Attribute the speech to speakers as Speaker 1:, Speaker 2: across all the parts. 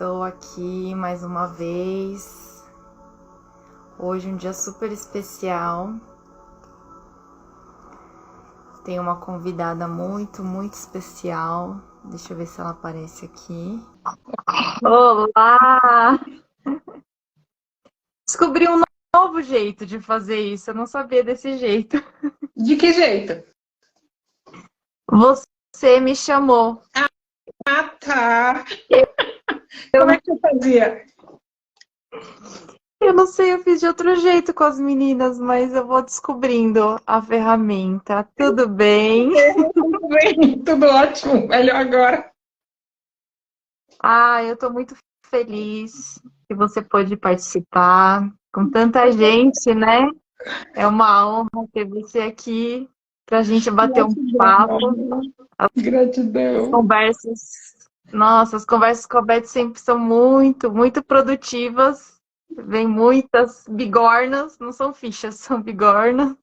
Speaker 1: Estou aqui mais uma vez. Hoje um dia super especial. Tem uma convidada muito especial. Deixa eu ver se ela aparece aqui. Olá! Descobri um novo jeito de fazer isso. Eu não sabia desse jeito.
Speaker 2: De que jeito?
Speaker 1: Você me chamou.
Speaker 2: Ah, tá. Como é que você fazia?
Speaker 1: Eu não sei, eu fiz de outro jeito com as meninas, mas eu vou descobrindo a ferramenta. Tudo bem?
Speaker 2: Tudo bem, tudo ótimo. Melhor agora.
Speaker 1: Eu tô muito feliz que você pôde participar com tanta gente, né? É uma honra ter você aqui pra gente bater um papo. As
Speaker 2: Gratidão.
Speaker 1: conversas, nossa, as conversas com a Beth sempre são muito produtivas. Vem muitas bigornas, não são fichas, são bigornas.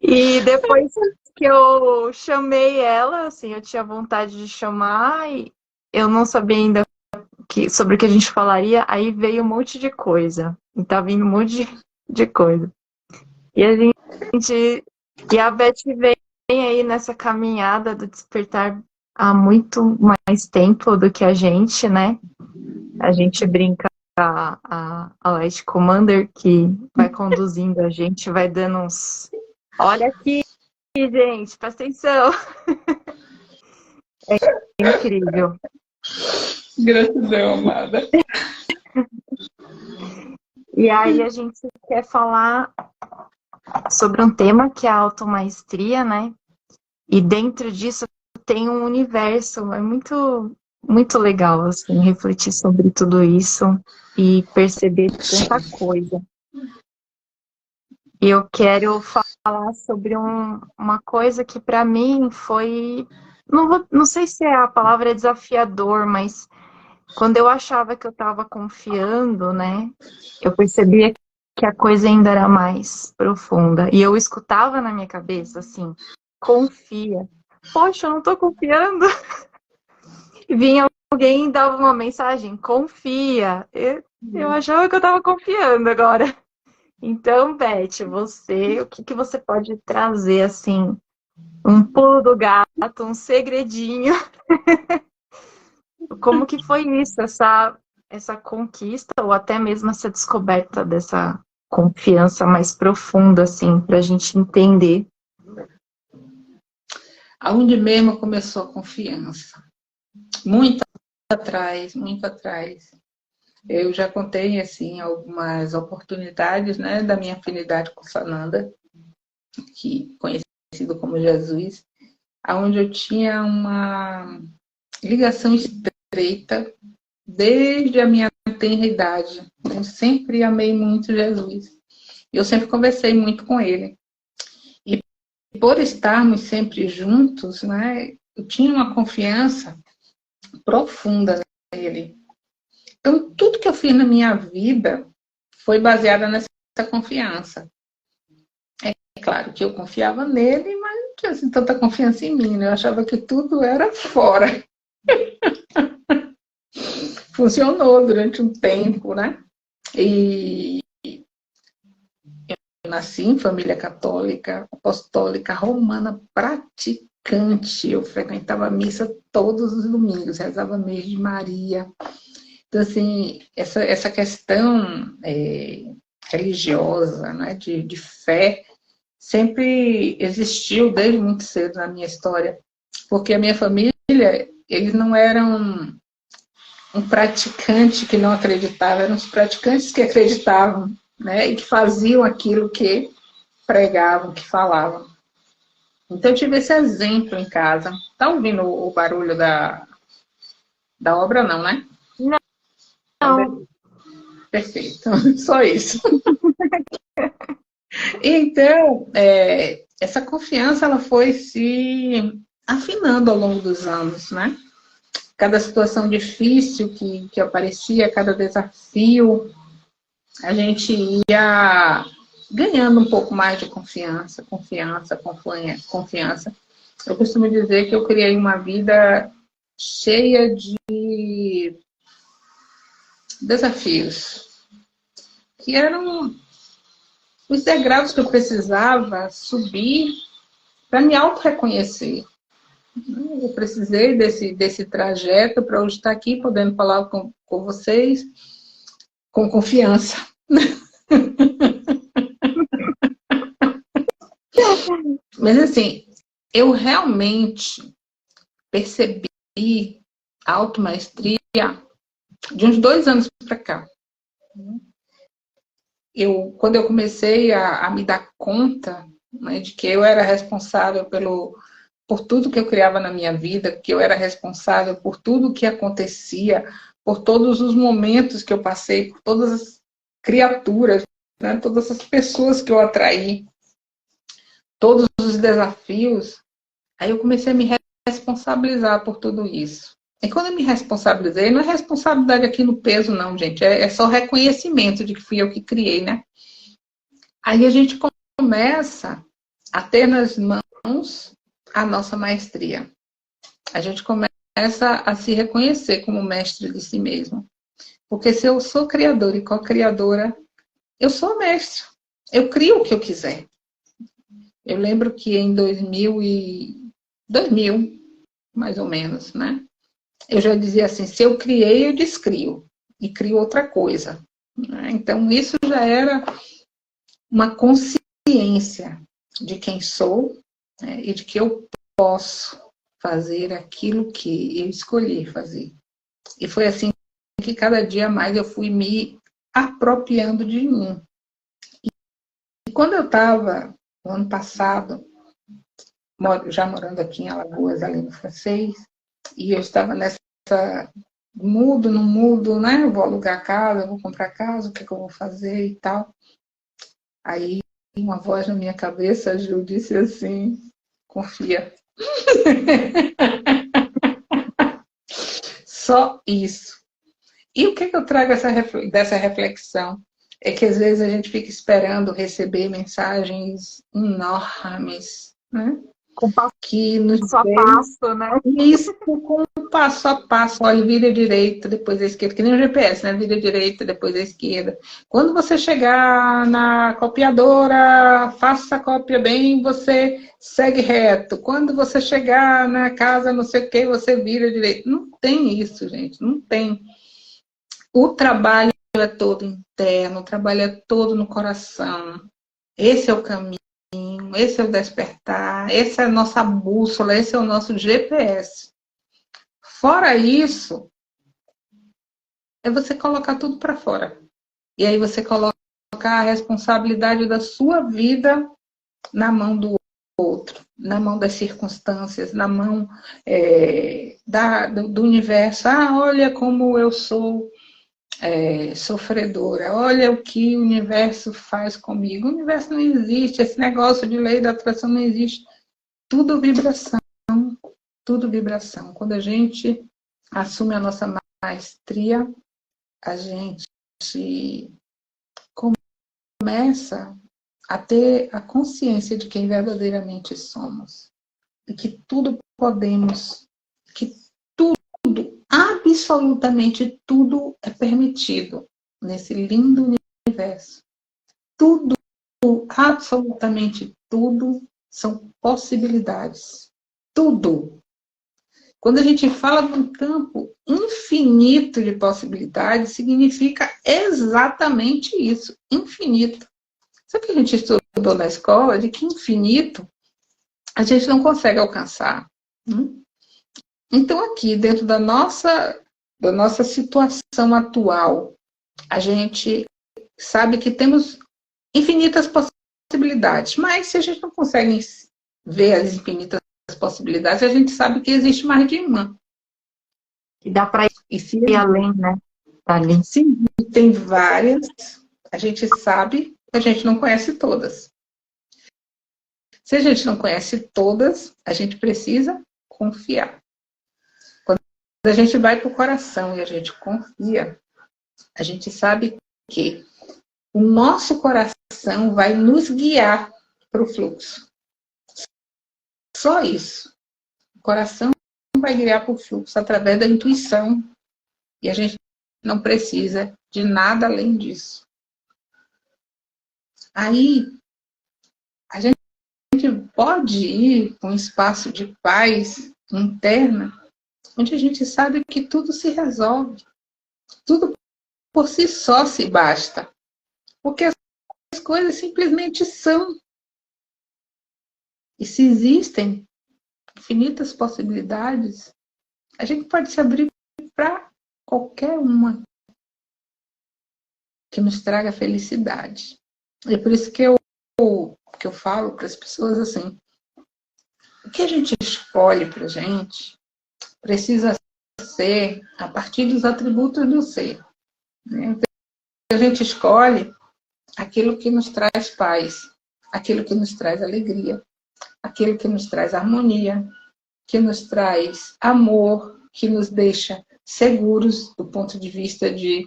Speaker 1: E depois que eu chamei ela, assim, eu tinha vontade de chamar e eu não sabia ainda sobre o que a gente falaria, aí veio um monte de coisa. E tá vindo um monte de coisa. E a Beth vem aí nessa caminhada do despertar há muito mais tempo do que a gente, né? A gente brinca a Light Commander que vai conduzindo a gente, vai dando uns. Olha aqui, gente, presta atenção. É incrível.
Speaker 2: Gratidão, amada.
Speaker 1: E aí a gente quer falar sobre um tema que é a automaestria, né? E dentro disso tem um universo, é muito legal, assim, refletir sobre tudo isso e perceber tanta coisa. E eu quero falar sobre uma coisa que para mim foi, não sei se a palavra é desafiador, mas quando eu achava que eu estava confiando, né, eu percebia que a coisa ainda era mais profunda. E eu escutava na minha cabeça assim, confia. Poxa, eu não tô confiando. E vinha alguém e dava uma mensagem, confia. Eu achava que eu tava confiando agora. Então, Beth, o que você pode trazer, assim, um pulo do gato, um segredinho? Como que foi isso, essa conquista, ou até mesmo essa descoberta dessa confiança mais profunda, assim, pra gente entender?
Speaker 2: Aonde mesmo começou a confiança? Muito atrás, muito atrás. Eu já contei, assim, algumas oportunidades, né, da minha afinidade com Sananda, que conhecido como Jesus, aonde eu tinha uma ligação estreita desde a minha tenra idade. Eu sempre amei muito Jesus. Eu sempre conversei muito com ele. E por estarmos sempre juntos, né, eu tinha uma confiança profunda nele. Então, tudo que eu fiz na minha vida foi baseada nessa confiança. É claro que eu confiava nele, mas não tinha assim, tanta confiança em mim, né? Eu achava que tudo era fora. Funcionou durante um tempo, né? E eu nasci em família católica, apostólica, romana, praticante. Eu frequentava a missa todos os domingos, rezava a mês de Maria. Então, assim, essa questão religiosa, né, de fé, sempre existiu desde muito cedo na minha história. Porque a minha família, eles não eram um praticante que não acreditava, eram os praticantes que acreditavam, né, e que faziam aquilo que pregavam, que falavam. Então eu tive esse exemplo em casa. Tá ouvindo o barulho da obra, não, né?
Speaker 1: Não,
Speaker 2: Perfeito, só isso. Então, essa confiança ela foi se afinando ao longo dos anos, né? Cada situação difícil que aparecia, cada desafio, a gente ia ganhando um pouco mais de confiança. Eu costumo dizer que eu criei uma vida cheia de desafios, que eram os degraus que eu precisava subir para me auto-reconhecer. Eu precisei desse trajeto para hoje estar aqui podendo falar com vocês com confiança. Mas assim, eu realmente percebi a automaestria de uns 2 anos para cá. Quando eu comecei a me dar conta, né, de que eu era responsável por tudo que eu criava na minha vida, que eu era responsável por tudo que acontecia, por todos os momentos que eu passei, por todas as criaturas, né, todas as pessoas que eu atraí, todos os desafios, aí eu comecei a me responsabilizar por tudo isso. E quando eu me responsabilizei, não é responsabilidade aqui no peso, não, gente. É só reconhecimento de que fui eu que criei, né? Aí a gente começa a ter nas mãos a nossa maestria. A gente começa a se reconhecer como mestre de si mesmo. Porque se eu sou criadora e co-criadora, eu sou mestre. Eu crio o que eu quiser. Eu lembro que em 2000, mais ou menos, né? Eu já dizia assim, se eu criei, eu descrio. E crio outra coisa. Então, isso já era uma consciência de quem sou, né, e de que eu posso fazer aquilo que eu escolhi fazer. E foi assim que cada dia mais eu fui me apropriando de mim. E quando eu estava, no ano passado, já morando aqui em Alagoas, ali no Francês, e eu estava nessa mudo, não mudo, né? Eu vou alugar casa, eu vou comprar casa, o que, que eu vou fazer e tal. Aí uma voz na minha cabeça, a Ju, disse assim, confia. Só isso. E o que, que eu trago dessa reflexão? É que às vezes a gente fica esperando receber mensagens enormes, né?
Speaker 1: Com passo
Speaker 2: Que nos
Speaker 1: a passo, né?
Speaker 2: isso com passo a passo, olha, vira direita, depois a esquerda, que nem o GPS, né? Vira direita, depois a esquerda. Quando você chegar na copiadora, faça a cópia bem, você segue reto. Quando você chegar na casa, não sei o que, você vira direita. Não tem isso, gente, não tem. O trabalho é todo interno, o trabalho é todo no coração. Esse é o caminho, esse é o despertar, essa é a nossa bússola, esse é o nosso GPS. Fora isso, é você colocar tudo para fora. E aí você coloca a responsabilidade da sua vida na mão do outro, na mão das circunstâncias, na mão do universo. Ah, olha como eu sou sofredora, olha o que o universo faz comigo. O universo não existe, esse negócio de lei da atração não existe. Tudo vibração, tudo vibração. Quando a gente assume a nossa maestria, a gente começa a ter a consciência de quem verdadeiramente somos. E que tudo podemos, que tudo, absolutamente tudo é permitido nesse lindo universo. Tudo, absolutamente tudo, são possibilidades. Tudo. Quando a gente fala de um campo infinito de possibilidades, significa exatamente isso, infinito. Sabe o que a gente estudou na escola? De que infinito a gente não consegue alcançar. Então, aqui, dentro da nossa situação atual, a gente sabe que temos infinitas possibilidades, mas se a gente não consegue ver as infinitas possibilidades, a gente sabe que existe mais de uma.
Speaker 1: E dá para ir além, né? Tá ali.
Speaker 2: Sim, tem várias, a gente sabe, a gente não conhece todas. Se a gente não conhece todas, a gente precisa confiar. Quando a gente vai para o coração e a gente confia, a gente sabe que o nosso coração vai nos guiar para o fluxo. Só isso. O coração vai guiar para o fluxo através da intuição. E a gente não precisa de nada além disso. Aí, a gente pode ir para um espaço de paz interna, onde a gente sabe que tudo se resolve. Tudo por si só se basta. Porque as coisas simplesmente são. E se existem infinitas possibilidades, a gente pode se abrir para qualquer uma que nos traga felicidade. E é por isso que eu falo para as pessoas assim, o que a gente escolhe para a gente precisa ser a partir dos atributos do ser. Né? A gente escolhe aquilo que nos traz paz, aquilo que nos traz alegria, aquilo que nos traz harmonia, que nos traz amor, que nos deixa seguros do ponto de vista de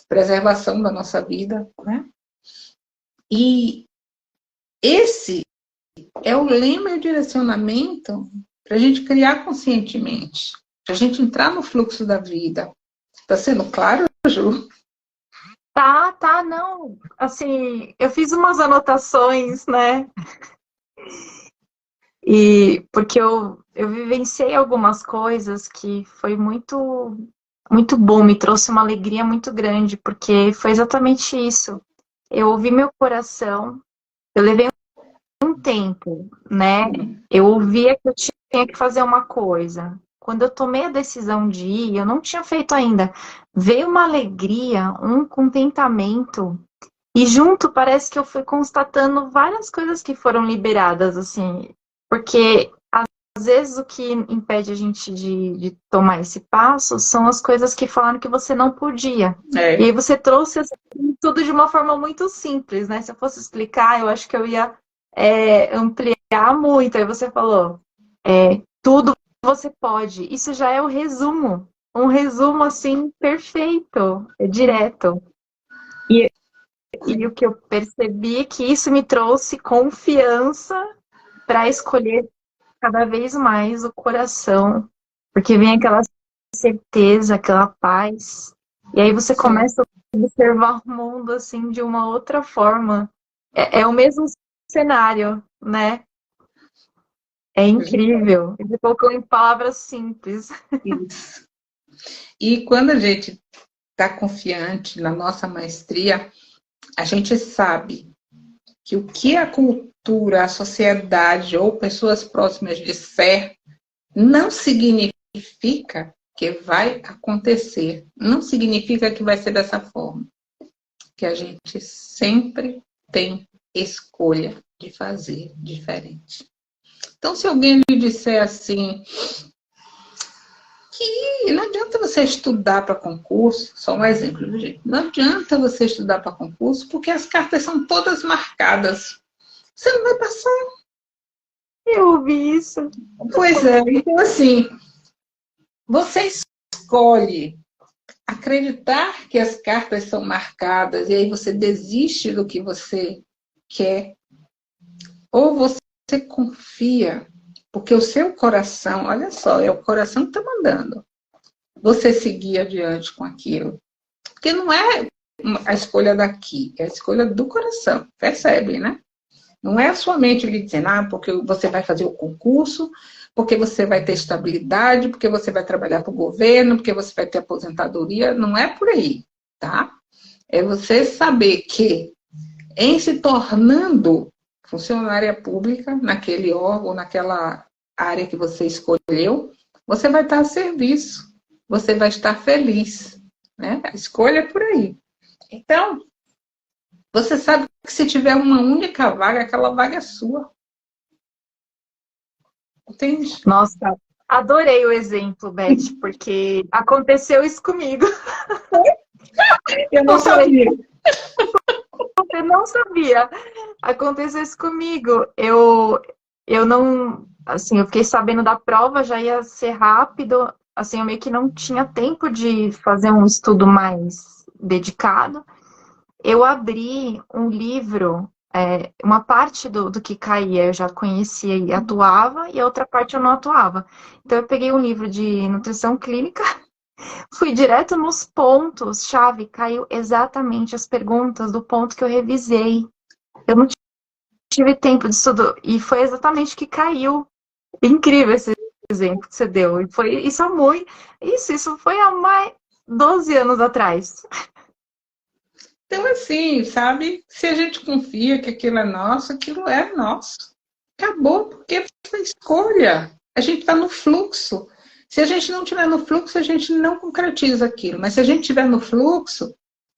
Speaker 2: preservação da nossa vida, né? E esse é o lema e o direcionamento para a gente criar conscientemente, para a gente entrar no fluxo da vida. Está sendo claro, Ju?
Speaker 1: Tá, não. Assim, eu fiz umas anotações, né? E porque eu vivenciei algumas coisas que foi muito bom, me trouxe uma alegria muito grande, porque foi exatamente isso. Eu ouvi meu coração, eu levei um tempo, né? Eu ouvia que eu tinha que fazer uma coisa. Quando eu tomei a decisão de ir, eu não tinha feito ainda. Veio uma alegria, um contentamento, e junto parece que eu fui constatando várias coisas que foram liberadas, assim, porque às vezes o que impede a gente de tomar esse passo são as coisas que falaram que você não podia. E aí você trouxe assim, tudo de uma forma muito simples, né? Se eu fosse explicar, eu acho que eu ia ampliar muito. Aí você falou, tudo você pode. Isso já é o resumo. Um resumo, assim, perfeito, direto. E o que eu percebi é que isso me trouxe confiança para escolher cada vez mais o coração, porque vem aquela certeza, aquela paz, e aí você começa a observar o mundo assim de uma outra forma. É o mesmo cenário, né? É incrível. Ele colocou em palavras simples.
Speaker 2: Isso. E quando a gente está confiante na nossa maestria, a gente sabe que o que a cultura, a sociedade ou pessoas próximas disser não significa que vai acontecer. Não significa que vai ser dessa forma. Que a gente sempre tem escolha de fazer diferente. Então, se alguém lhe disser assim, que não adianta você estudar para concurso, só um exemplo, gente. Não adianta você estudar para concurso porque as cartas são todas marcadas. Você não vai passar.
Speaker 1: Eu ouvi isso.
Speaker 2: Pois é, então assim, você escolhe acreditar que as cartas são marcadas e aí você desiste do que você quer, ou você confia, porque o seu coração, olha só, é o coração que está mandando você seguir adiante com aquilo. Porque não é a escolha daqui, é a escolha do coração, percebe, né? Não é a sua mente lhe dizendo, porque você vai fazer o concurso, porque você vai ter estabilidade, porque você vai trabalhar para o governo, porque você vai ter aposentadoria. Não é por aí, tá? É você saber que, em se tornando funcionária pública, naquele órgão, naquela área que você escolheu, você vai estar a serviço, você vai estar feliz, né? A escolha é por aí. Então, você sabe que se tiver uma única vaga, aquela vaga é sua. Entende?
Speaker 1: Nossa, adorei o exemplo, Beth, porque aconteceu isso comigo.
Speaker 2: Eu não sabia.
Speaker 1: Você não sabia. Aconteceu isso comigo. Eu não, assim, eu fiquei sabendo da prova, já ia ser rápido, assim, eu meio que não tinha tempo de fazer um estudo mais dedicado. Eu abri um livro uma parte do que caía eu já conhecia e atuava, e a outra parte eu não atuava. Então eu peguei um livro de nutrição clínica, fui direto nos pontos, chave, caiu exatamente as perguntas do ponto que eu revisei. Eu não tive tempo de estudo, e foi exatamente o que caiu. Incrível esse exemplo que você deu. E foi isso isso foi há mais 12 anos atrás.
Speaker 2: Então, assim, sabe? Se a gente confia que aquilo é nosso, aquilo é nosso. Acabou, porque foi escolha. A gente está no fluxo. Se a gente não estiver no fluxo, a gente não concretiza aquilo. Mas se a gente estiver no fluxo,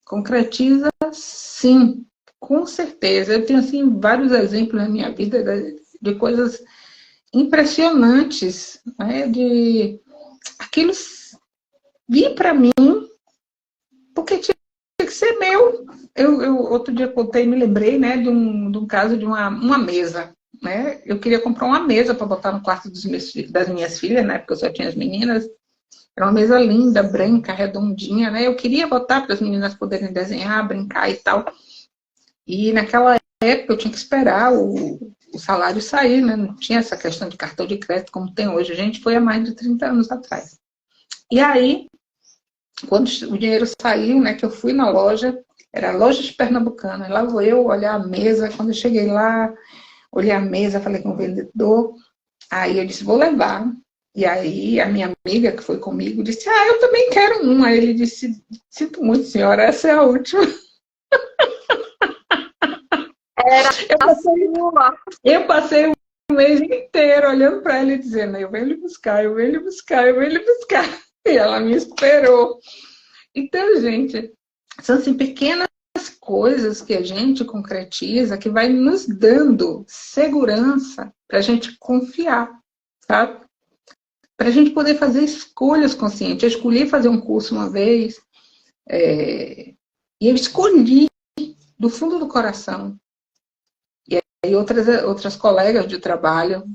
Speaker 2: concretiza sim, com certeza. Eu tenho, assim, vários exemplos na minha vida de coisas impressionantes, né? De aquilo vir para mim, porque tinha que ser meu. Eu outro dia contei, me lembrei, né, de um caso de uma mesa, né? Eu queria comprar uma mesa para botar no quarto das minhas filhas, né? Porque eu só tinha as meninas. Era uma mesa linda, branca, redondinha, né? Eu queria botar para as meninas poderem desenhar, brincar e tal. E naquela época eu tinha que esperar o salário sair, né? Não tinha essa questão de cartão de crédito como tem hoje. A gente foi há mais de 30 anos atrás. E aí, quando o dinheiro saiu, né, que eu fui na loja, era a loja de Pernambucana, lá vou eu olhar a mesa. Quando eu cheguei lá, olhei a mesa, falei com o vendedor, aí eu disse, vou levar. E aí a minha amiga que foi comigo disse, eu também quero um. Aí ele disse, sinto muito, senhora, essa é a última.
Speaker 1: Era a sua.
Speaker 2: Eu passei o mês inteiro olhando para ela e dizendo, eu venho lhe buscar, eu venho lhe buscar, eu venho lhe buscar. E ela me esperou. Então, gente, são assim, pequenas coisas que a gente concretiza que vai nos dando segurança para a gente confiar, sabe? Para a gente poder fazer escolhas conscientes. Eu escolhi fazer um curso uma vez e eu escolhi do fundo do coração. E aí outras colegas de trabalho,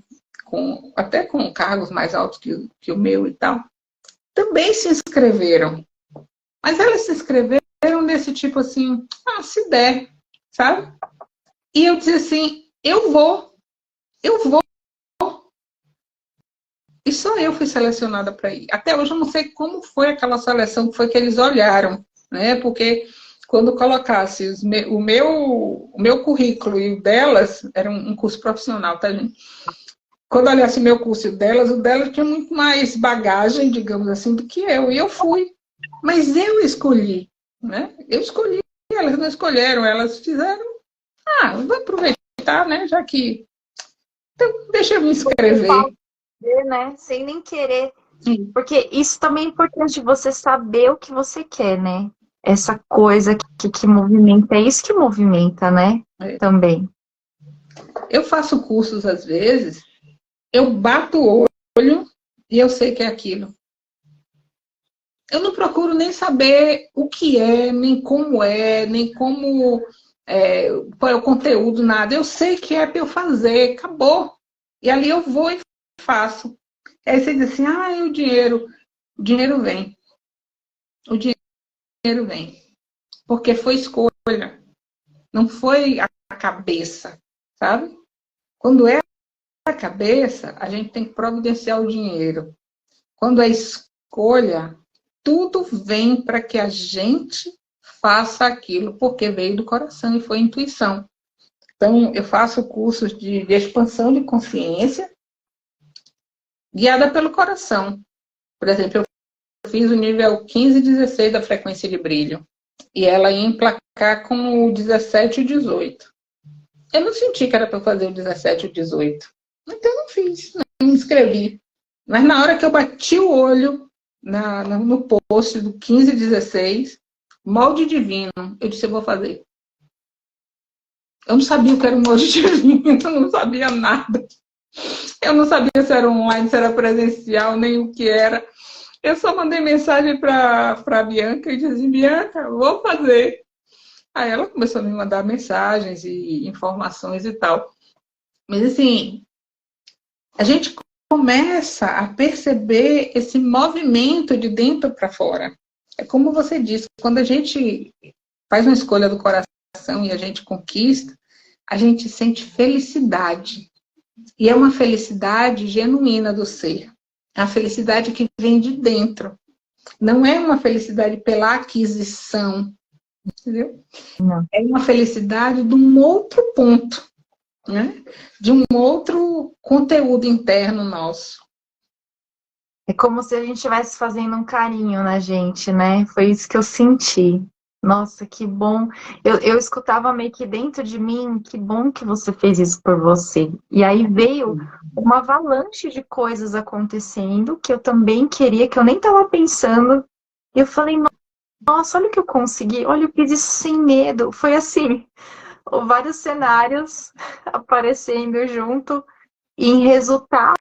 Speaker 2: até com cargos mais altos que o meu e tal, também se inscreveram. Mas elas se inscreveram desse tipo assim, se der, sabe? E eu disse assim, eu vou. E só eu fui selecionada para ir. Até hoje eu não sei como foi aquela seleção que foi que eles olharam, né? Porque quando colocasse o meu currículo e o delas, era um curso profissional, tá, gente? Quando olhasse o meu curso e o delas tinha muito mais bagagem, digamos assim, do que eu. E eu fui. Mas eu escolhi, né? Eu escolhi, elas não escolheram, elas fizeram. Vou aproveitar, né? Já que. Então, deixa eu me inscrever.
Speaker 1: Né? Sem nem querer. Sim. Porque isso também é importante, você saber o que você quer, né? Essa coisa que movimenta, é isso que movimenta, né? Também.
Speaker 2: Eu faço cursos, às vezes, eu bato o olho e eu sei que é aquilo. Eu não procuro nem saber o que é, nem como é, nem como qual é o conteúdo, nada. Eu sei que é para eu fazer, acabou. E ali eu vou e faço. Aí você diz assim, o dinheiro vem. O dinheiro vem. Porque foi escolha. Não foi a cabeça, sabe? Quando é a cabeça, a gente tem que providenciar o dinheiro. Quando é escolha, tudo vem para que a gente faça aquilo, porque veio do coração e foi intuição. Então, eu faço cursos de expansão de consciência, guiada pelo coração. Por exemplo, eu fiz o nível 15 e 16 da frequência de brilho. E ela ia emplacar com o 17 e o 18. Eu não senti que era para fazer o 17 e o 18. Então, eu não fiz, não me inscrevi. Mas na hora que eu bati o olho no post do 15 e 16, molde divino, eu disse, eu vou fazer. Eu não sabia o que era um molde divino, eu não sabia nada. Eu não sabia se era online, se era presencial, nem o que era. Eu só mandei mensagem para a Bianca e disse, Bianca, vou fazer. Aí ela começou a me mandar mensagens e informações e tal. Mas assim, a gente começa a perceber esse movimento de dentro para fora. É como você disse, quando a gente faz uma escolha do coração e a gente conquista, a gente sente felicidade. E é uma felicidade genuína do ser. É a felicidade que vem de dentro. Não é uma felicidade pela aquisição, entendeu?
Speaker 1: Não.
Speaker 2: É uma felicidade de um outro ponto, né? De um outro conteúdo interno nosso.
Speaker 1: É como se a gente estivesse fazendo um carinho na gente, né? Foi isso que eu senti. Nossa, que bom. Eu escutava meio que dentro de mim, que bom que você fez isso por você. E aí veio uma avalanche de coisas acontecendo que eu também queria, que eu nem estava pensando. E eu falei, nossa, olha o que eu consegui, olha, eu fiz isso sem medo. Foi assim, vários cenários aparecendo junto em resultado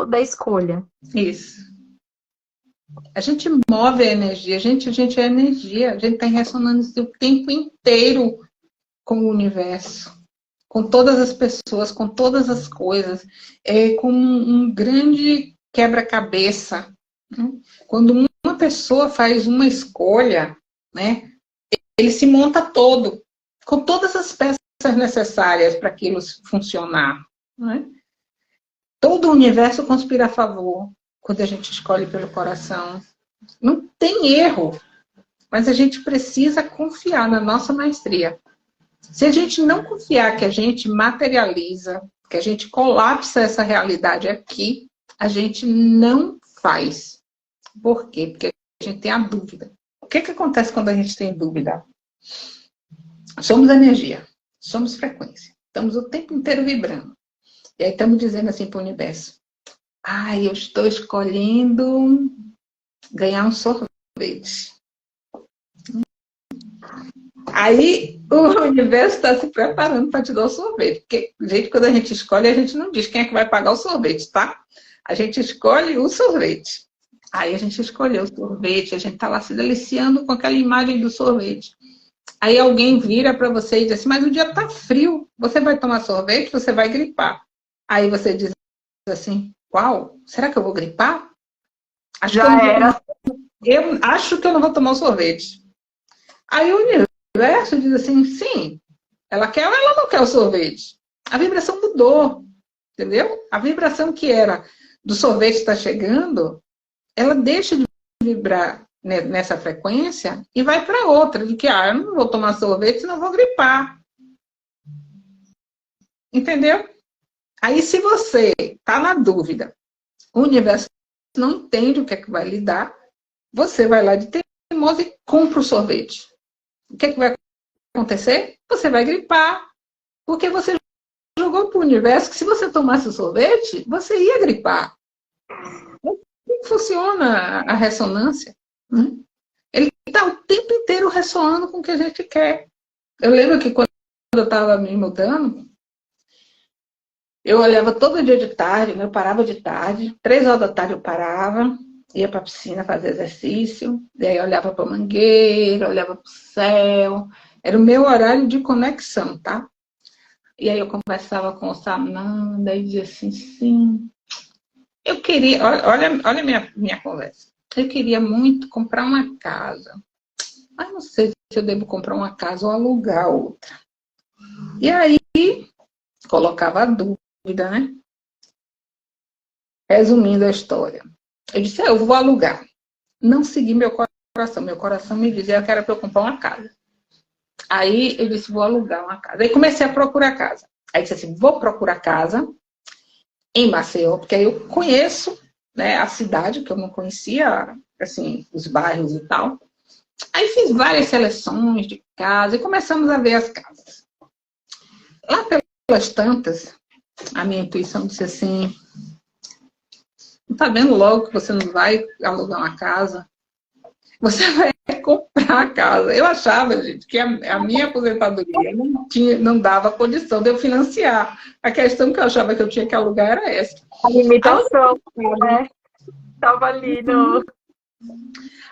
Speaker 1: da escolha.
Speaker 2: Isso. A gente move a energia, a gente é energia, a gente está em ressonância o tempo inteiro com o universo, com todas as pessoas, com todas as coisas. É como um grande quebra-cabeça. Né? Quando uma pessoa faz uma escolha, né, ele se monta todo, com todas as peças necessárias para aquilo funcionar. Né? Todo o universo conspira a favor quando a gente escolhe pelo coração. Não tem erro, mas a gente precisa confiar na nossa maestria. Se a gente não confiar que a gente materializa, que a gente colapsa essa realidade aqui, a gente não faz. Por quê? Porque a gente tem a dúvida. O que acontece quando a gente tem dúvida? Somos energia, somos frequência. Estamos o tempo inteiro vibrando. E aí estamos dizendo assim para o universo: eu estou escolhendo ganhar um sorvete. Aí o universo está se preparando para te dar o sorvete. Porque, gente, quando a gente escolhe, a gente não diz quem é que vai pagar o sorvete, tá? A gente escolhe o sorvete. Aí a gente escolheu o sorvete, a gente está lá se deliciando com aquela imagem do sorvete. Aí alguém vira para você e diz assim, mas o dia está frio, você vai tomar sorvete, você vai gripar. Aí você diz assim, qual? Será que eu vou gripar? Eu acho que eu não vou tomar o sorvete. Aí o universo diz assim, sim, ela quer ou ela não quer o sorvete? A vibração mudou, entendeu? A vibração que era do sorvete está chegando, ela deixa de vibrar nessa frequência e vai para outra, de que eu não vou tomar sorvete, senão eu vou gripar. Entendeu? Aí se você está na dúvida, o universo não entende o que é que vai lhe dar, você vai lá de teimoso e compra o sorvete. O que é que vai acontecer? Você vai gripar, porque você jogou para o universo que se você tomasse o sorvete, você ia gripar. Como funciona a ressonância? Né? Ele está o tempo inteiro ressoando com o que a gente quer. Eu lembro que quando eu estava me mudando, eu olhava todo dia de tarde, eu parava de tarde, 3 horas da tarde eu parava, ia para a piscina fazer exercício, e aí eu olhava para a mangueira, olhava para o céu. Era o meu horário de conexão, tá? E aí eu conversava com o Sananda e dizia assim, sim, eu queria, olha a minha conversa. Eu queria muito comprar uma casa. Mas não sei se eu devo comprar uma casa ou alugar outra. E aí, colocava a dúvida, né? Resumindo a história. Eu disse, eu vou alugar. Não segui meu coração. Meu coração me dizia que era para eu comprar uma casa. Aí eu disse, vou alugar uma casa. Aí comecei a procurar casa. Aí disse assim, vou procurar casa em Maceió, porque aí eu conheço, né, a cidade, que eu não conhecia, assim, os bairros e tal. Aí fiz várias seleções de casa e começamos a ver as casas. Lá pelas tantas, a minha intuição disse assim, não tá vendo logo que você não vai alugar uma casa? Você vai comprar a casa. Eu achava, gente, que a minha aposentadoria não dava condição de eu financiar. A questão que eu achava que eu tinha que alugar era essa.
Speaker 1: A limitação, né? Tava ali no...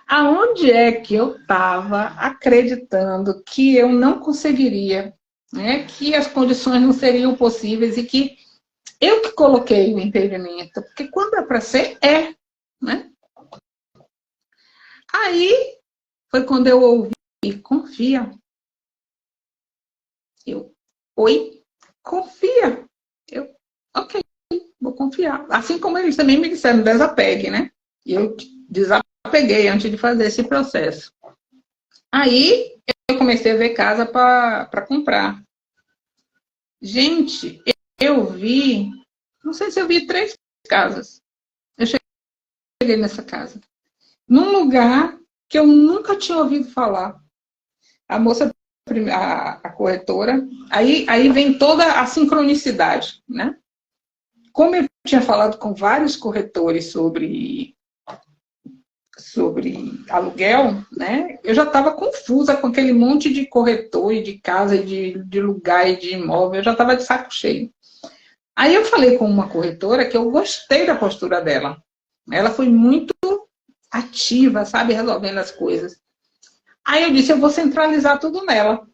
Speaker 2: Aonde é que eu estava acreditando que eu não conseguiria, né? Que as condições não seriam possíveis e que eu que coloquei o impedimento, porque quando é para ser, né? Aí foi quando eu ouvi, confia. Oi? confia. Eu, ok, vou confiar. Assim como eles também me disseram, desapegue, né? E eu desapeguei antes de fazer esse processo. Aí, eu comecei a ver casa para comprar. Gente, eu vi, não sei se eu vi 3 casas. Eu cheguei nessa casa. Num lugar que eu nunca tinha ouvido falar. A moça, a corretora, aí vem toda a sincronicidade, né? Como eu tinha falado com vários corretores sobre aluguel, né? Eu já estava confusa com aquele monte de corretor e de casa, e de lugar e de imóvel, eu já estava de saco cheio. Aí eu falei com uma corretora que eu gostei da postura dela. Ela foi muito ativa, sabe, resolvendo as coisas. Aí eu disse, eu vou centralizar tudo nela.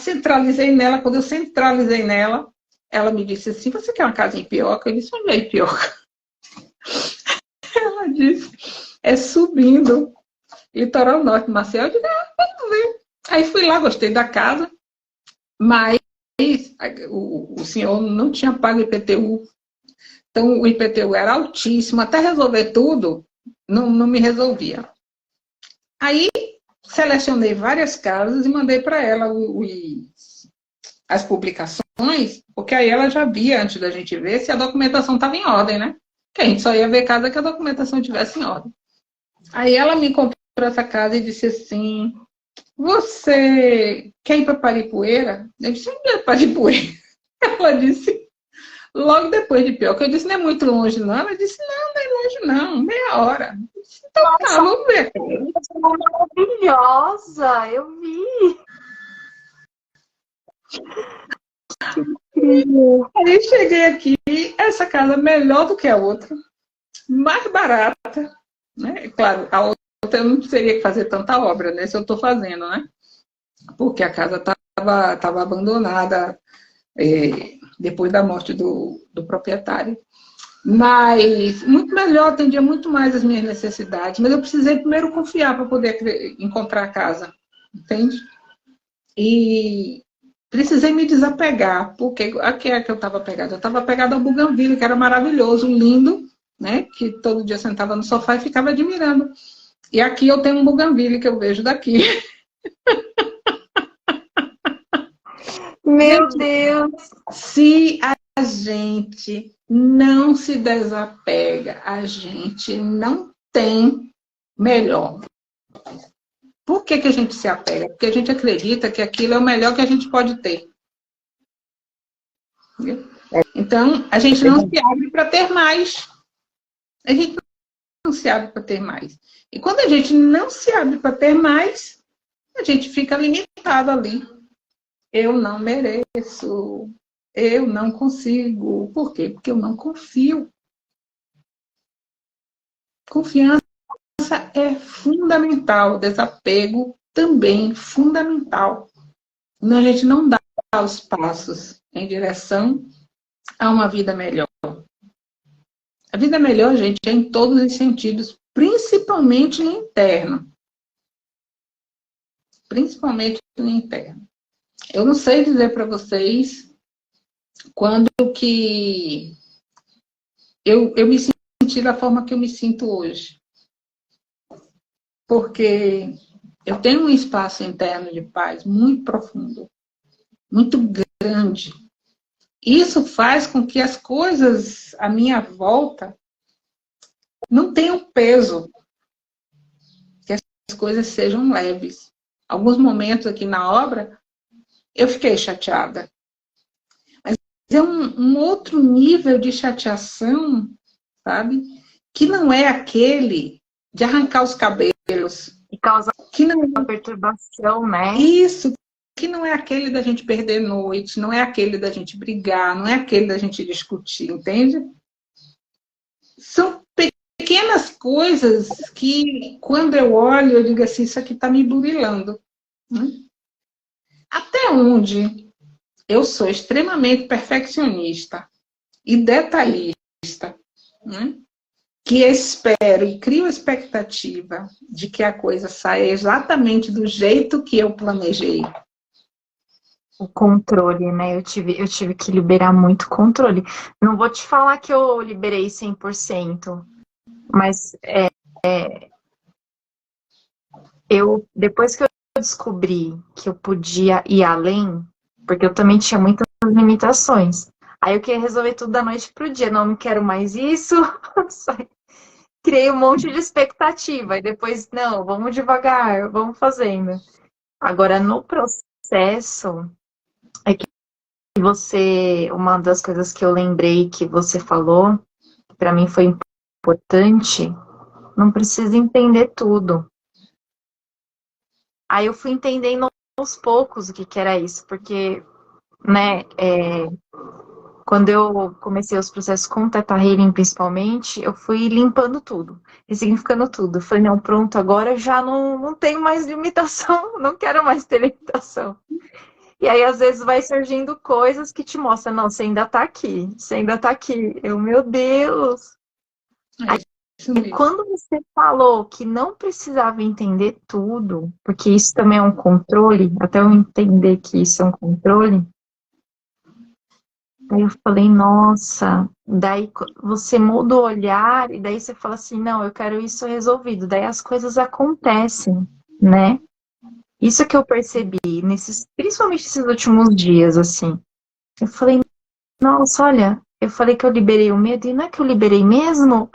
Speaker 2: Centralizei nela, quando eu centralizei nela, ela me disse assim, você quer uma casa em Ipioca? Eu disse, onde é Ipioca? Ela disse, é subindo, litoral norte, Maceió. Eu disse, vamos ver. Aí fui lá, gostei da casa, mas o senhor não tinha pago IPTU. Então o IPTU era altíssimo, até resolver tudo, não me resolvia. Aí selecionei várias casas e mandei para ela as publicações, porque aí ela já via, antes da gente ver, se a documentação estava em ordem, né? Que a gente só ia ver casa que a documentação estivesse em ordem. Aí ela me comprou essa casa e disse assim, você quer ir para Paripueira? Eu disse, onde é Paripueira? Ela disse, logo depois de Pioca. Eu disse, não é muito longe não? Ela disse, não é longe não, meia hora. Eu disse, então
Speaker 1: Nossa,
Speaker 2: tá, vamos ver.
Speaker 1: maravilhosa, eu vi.
Speaker 2: Aí cheguei aqui, essa casa melhor do que a outra, mais barata, né? Claro, a outra eu não teria que fazer tanta obra, né? Se eu estou fazendo, né? Porque a casa estava abandonada depois da morte do proprietário. Mas muito melhor, atendia muito mais as minhas necessidades. Mas eu precisei primeiro confiar para poder encontrar a casa, entende? E precisei me desapegar, porque a que é que eu estava pegada? Eu estava pegada ao Bougainville, que era maravilhoso, lindo, né? Que todo dia sentava no sofá e ficava admirando. E aqui eu tenho um Bougainville que eu vejo daqui.
Speaker 1: Meu Deus!
Speaker 2: Se a gente não se desapega, a gente não tem melhor. Por que a gente se apega? Porque a gente acredita que aquilo é o melhor que a gente pode ter. Então, a gente não se abre para ter mais. A gente não se abre para ter mais. E quando a gente não se abre para ter mais, a gente fica limitado ali. Eu não mereço. Eu não consigo. Por quê? Porque eu não confio. Confiança é fundamental. Desapego também fundamental. A gente não dá os passos em direção a uma vida melhor. A vida melhor, gente, é em todos os sentidos, principalmente no interno. Principalmente no interno. Eu não sei dizer para vocês quando que eu me senti da forma que eu me sinto hoje. Porque eu tenho um espaço interno de paz muito profundo, muito grande. Isso faz com que as coisas à minha volta não tenham peso, que as coisas sejam leves. Alguns momentos aqui na obra, eu fiquei chateada. Mas é um outro nível de chateação, sabe? Que não é aquele de arrancar os cabelos.
Speaker 1: E causa
Speaker 2: que não
Speaker 1: uma perturbação, né?
Speaker 2: Isso, que não é aquele da gente perder noite, não é aquele da gente brigar, não é aquele da gente discutir, entende? São pequenas coisas que, quando eu olho, eu digo assim, isso aqui está me burilando. Né? Até onde eu sou extremamente perfeccionista e detalhista, né? Que espero e crio a expectativa de que a coisa saia exatamente do jeito que eu planejei.
Speaker 1: o controle, né? Eu tive que liberar muito controle. Não vou te falar que eu liberei 100%, mas depois que eu descobri que eu podia ir além, porque eu também tinha muitas limitações. Aí eu queria resolver tudo da noite pro dia. Não quero mais isso. Criei um monte de expectativa. E depois, não, vamos devagar, vamos fazendo. Agora, no processo, é que uma das coisas que eu lembrei que você falou, que para mim foi importante, não precisa entender tudo. Aí eu fui entendendo aos poucos o que era isso, porque, né, quando eu comecei os processos com Teta Healing, principalmente, eu fui limpando tudo, ressignificando tudo. Eu falei, não, pronto, agora eu já não tenho mais limitação, não quero mais ter limitação. E aí, às vezes, vai surgindo coisas que te mostram, não, você ainda tá aqui, você ainda tá aqui. Meu Deus!
Speaker 2: Isso
Speaker 1: E
Speaker 2: mesmo.
Speaker 1: quando você falou que não precisava entender tudo, porque isso também é um controle, até eu entender que isso é um controle, aí eu falei, nossa, daí você muda o olhar e daí você fala assim, não, eu quero isso resolvido. Daí as coisas acontecem, né? Isso que eu percebi, principalmente nesses últimos dias, assim. Eu falei, nossa, olha, eu falei que eu liberei o medo e não é que eu liberei mesmo?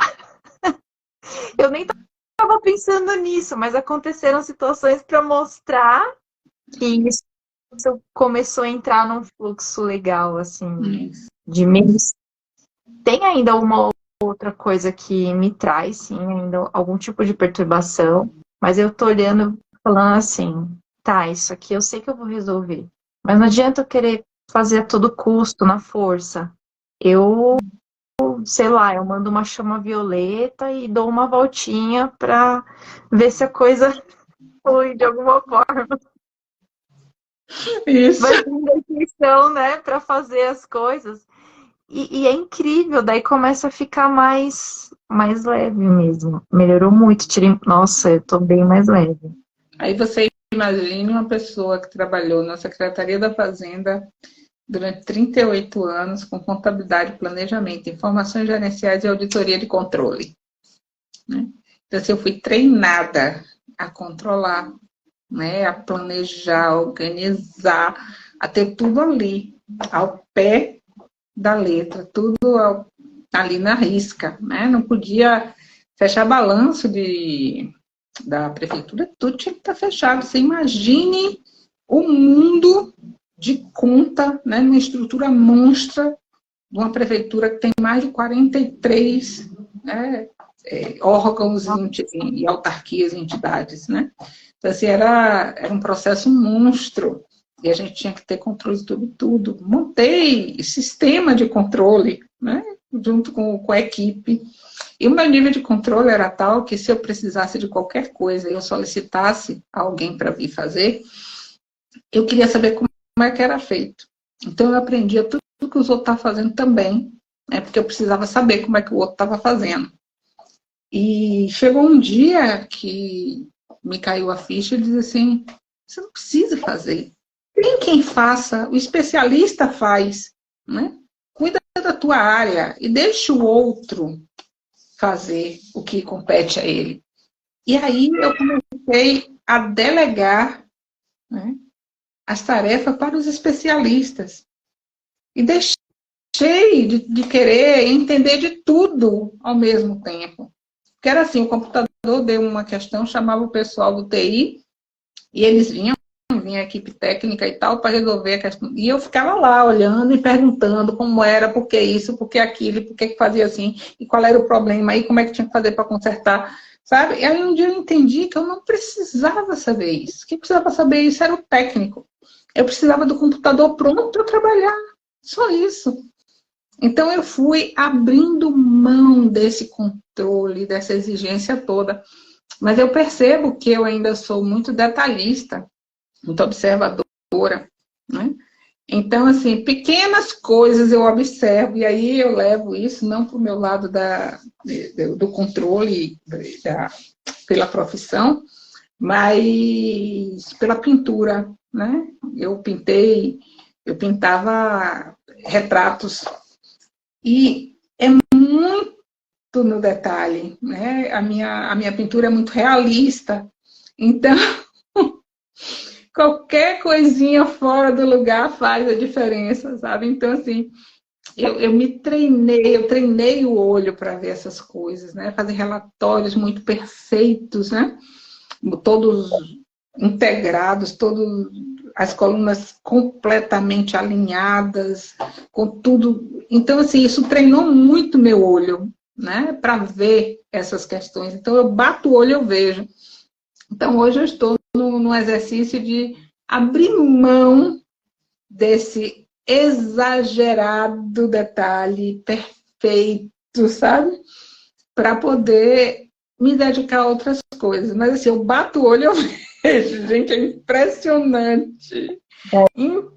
Speaker 1: Eu nem estava pensando nisso, mas aconteceram situações para mostrar que isso começou a entrar num fluxo legal, assim, de menos. Tem ainda uma outra coisa que me traz, sim, ainda algum tipo de perturbação, mas eu tô olhando, falando assim, tá, isso aqui eu sei que eu vou resolver, mas não adianta eu querer fazer a todo custo, na força. Eu, sei lá, eu mando uma chama violeta e dou uma voltinha pra ver se a coisa flui de alguma forma.
Speaker 2: Isso.
Speaker 1: Vai tendo a intuição, né, pra fazer as coisas. E é incrível, daí começa a ficar mais leve mesmo. Melhorou muito. Nossa, eu tô bem mais leve.
Speaker 2: Aí você imagine uma pessoa que trabalhou na Secretaria da Fazenda durante 38 anos com contabilidade, planejamento, informações gerenciais e auditoria de controle. Né? Então, assim, eu fui treinada a controlar, né, a planejar, a organizar, a ter tudo ali, ao pé da letra, tudo ali na risca. Né? Não podia fechar balanço da prefeitura, tudo tinha que estar fechado. Você imagine o mundo de conta, né, numa estrutura monstra de uma prefeitura que tem mais de 43 né, órgãos e autarquias e entidades. Né? Então, assim, era um processo monstro. E a gente tinha que ter controle de tudo. Montei sistema de controle, né, junto com a equipe. E o meu nível de controle era tal que se eu precisasse de qualquer coisa e eu solicitasse alguém para vir fazer, eu queria saber como é que era feito. Então eu aprendia tudo que os outros estavam fazendo também, né, porque eu precisava saber como é que o outro estava fazendo. E chegou um dia que me caiu a ficha e disse assim, você não precisa fazer. Tem quem faça, o especialista faz, né? Cuida da tua área e deixa o outro fazer o que compete a ele. E aí eu comecei a delegar, né, as tarefas para os especialistas. E deixei de querer entender de tudo ao mesmo tempo. Porque era assim, o computador deu uma questão, chamava o pessoal do TI, e eles vinha a equipe técnica e tal, para resolver a questão. E eu ficava lá, olhando e perguntando como era, por que isso, por que aquilo, por que fazia assim, e qual era o problema, aí como é que tinha que fazer para consertar, sabe? E aí um dia eu entendi que eu não precisava saber isso. Quem precisava saber isso era o técnico. Eu precisava do computador pronto para trabalhar. Só isso. Então eu fui abrindo mão desse controle, dessa exigência toda. Mas eu percebo que eu ainda sou muito detalhista, muito observadora, né? Então, assim, pequenas coisas eu observo, e aí eu levo isso não para o meu lado do controle pela profissão, mas pela pintura, né? Eu pintei Eu pintava retratos. E é muito no detalhe, né? A minha pintura é muito realista. Então, qualquer coisinha fora do lugar faz a diferença, sabe? Então, assim, eu treinei o olho para ver essas coisas, né? Fazer relatórios muito perfeitos, né? Todos integrados, todos as colunas completamente alinhadas, com tudo. Então, assim, isso treinou muito meu olho, né? Para ver essas questões. Então, eu bato o olho e eu vejo. Então, hoje eu estou no exercício de abrir mão desse exagerado detalhe perfeito, sabe? Para poder me dedicar a outras coisas. Mas assim, eu bato o olho e eu vejo, gente, é impressionante.
Speaker 1: Eu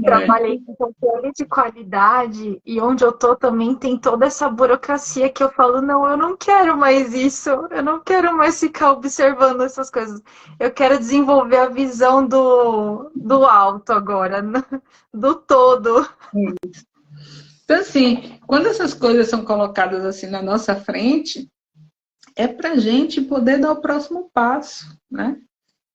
Speaker 1: trabalhei
Speaker 2: Impressionante.
Speaker 1: com controle de qualidade e onde eu tô também tem toda essa burocracia que eu falo, não, eu não quero mais isso, eu não quero mais ficar observando essas coisas. Eu quero desenvolver a visão do alto agora, do todo.
Speaker 2: Então, assim, quando essas coisas são colocadas assim na nossa frente, é para a gente poder dar o próximo passo, né?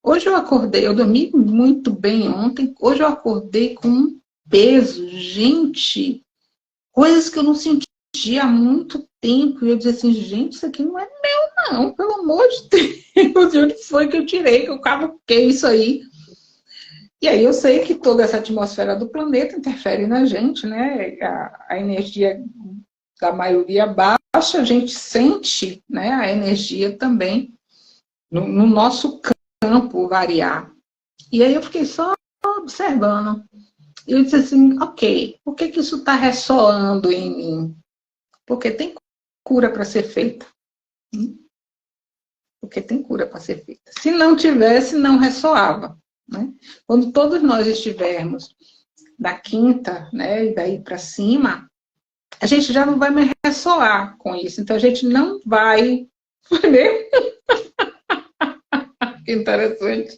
Speaker 2: Hoje eu acordei, eu dormi muito bem ontem, hoje eu acordei com um peso, gente, coisas que eu não sentia há muito tempo, e eu dizia assim, gente, isso aqui não é meu não, pelo amor de Deus, de onde foi que eu tirei, que eu cavoquei isso aí? E aí eu sei que toda essa atmosfera do planeta interfere na gente, né? A energia da maioria baixa, a gente sente, né, a energia também no nosso campo variar. E aí eu fiquei só observando. E eu disse assim, ok, por que que isso está ressoando em mim? Porque tem cura para ser feita. Porque tem cura para ser feita. Se não tivesse, não ressoava. Né? Quando todos nós estivermos da quinta, né, e daí para cima, a gente já não vai mais ressoar com isso. Então a gente não vai. Né? Que interessante.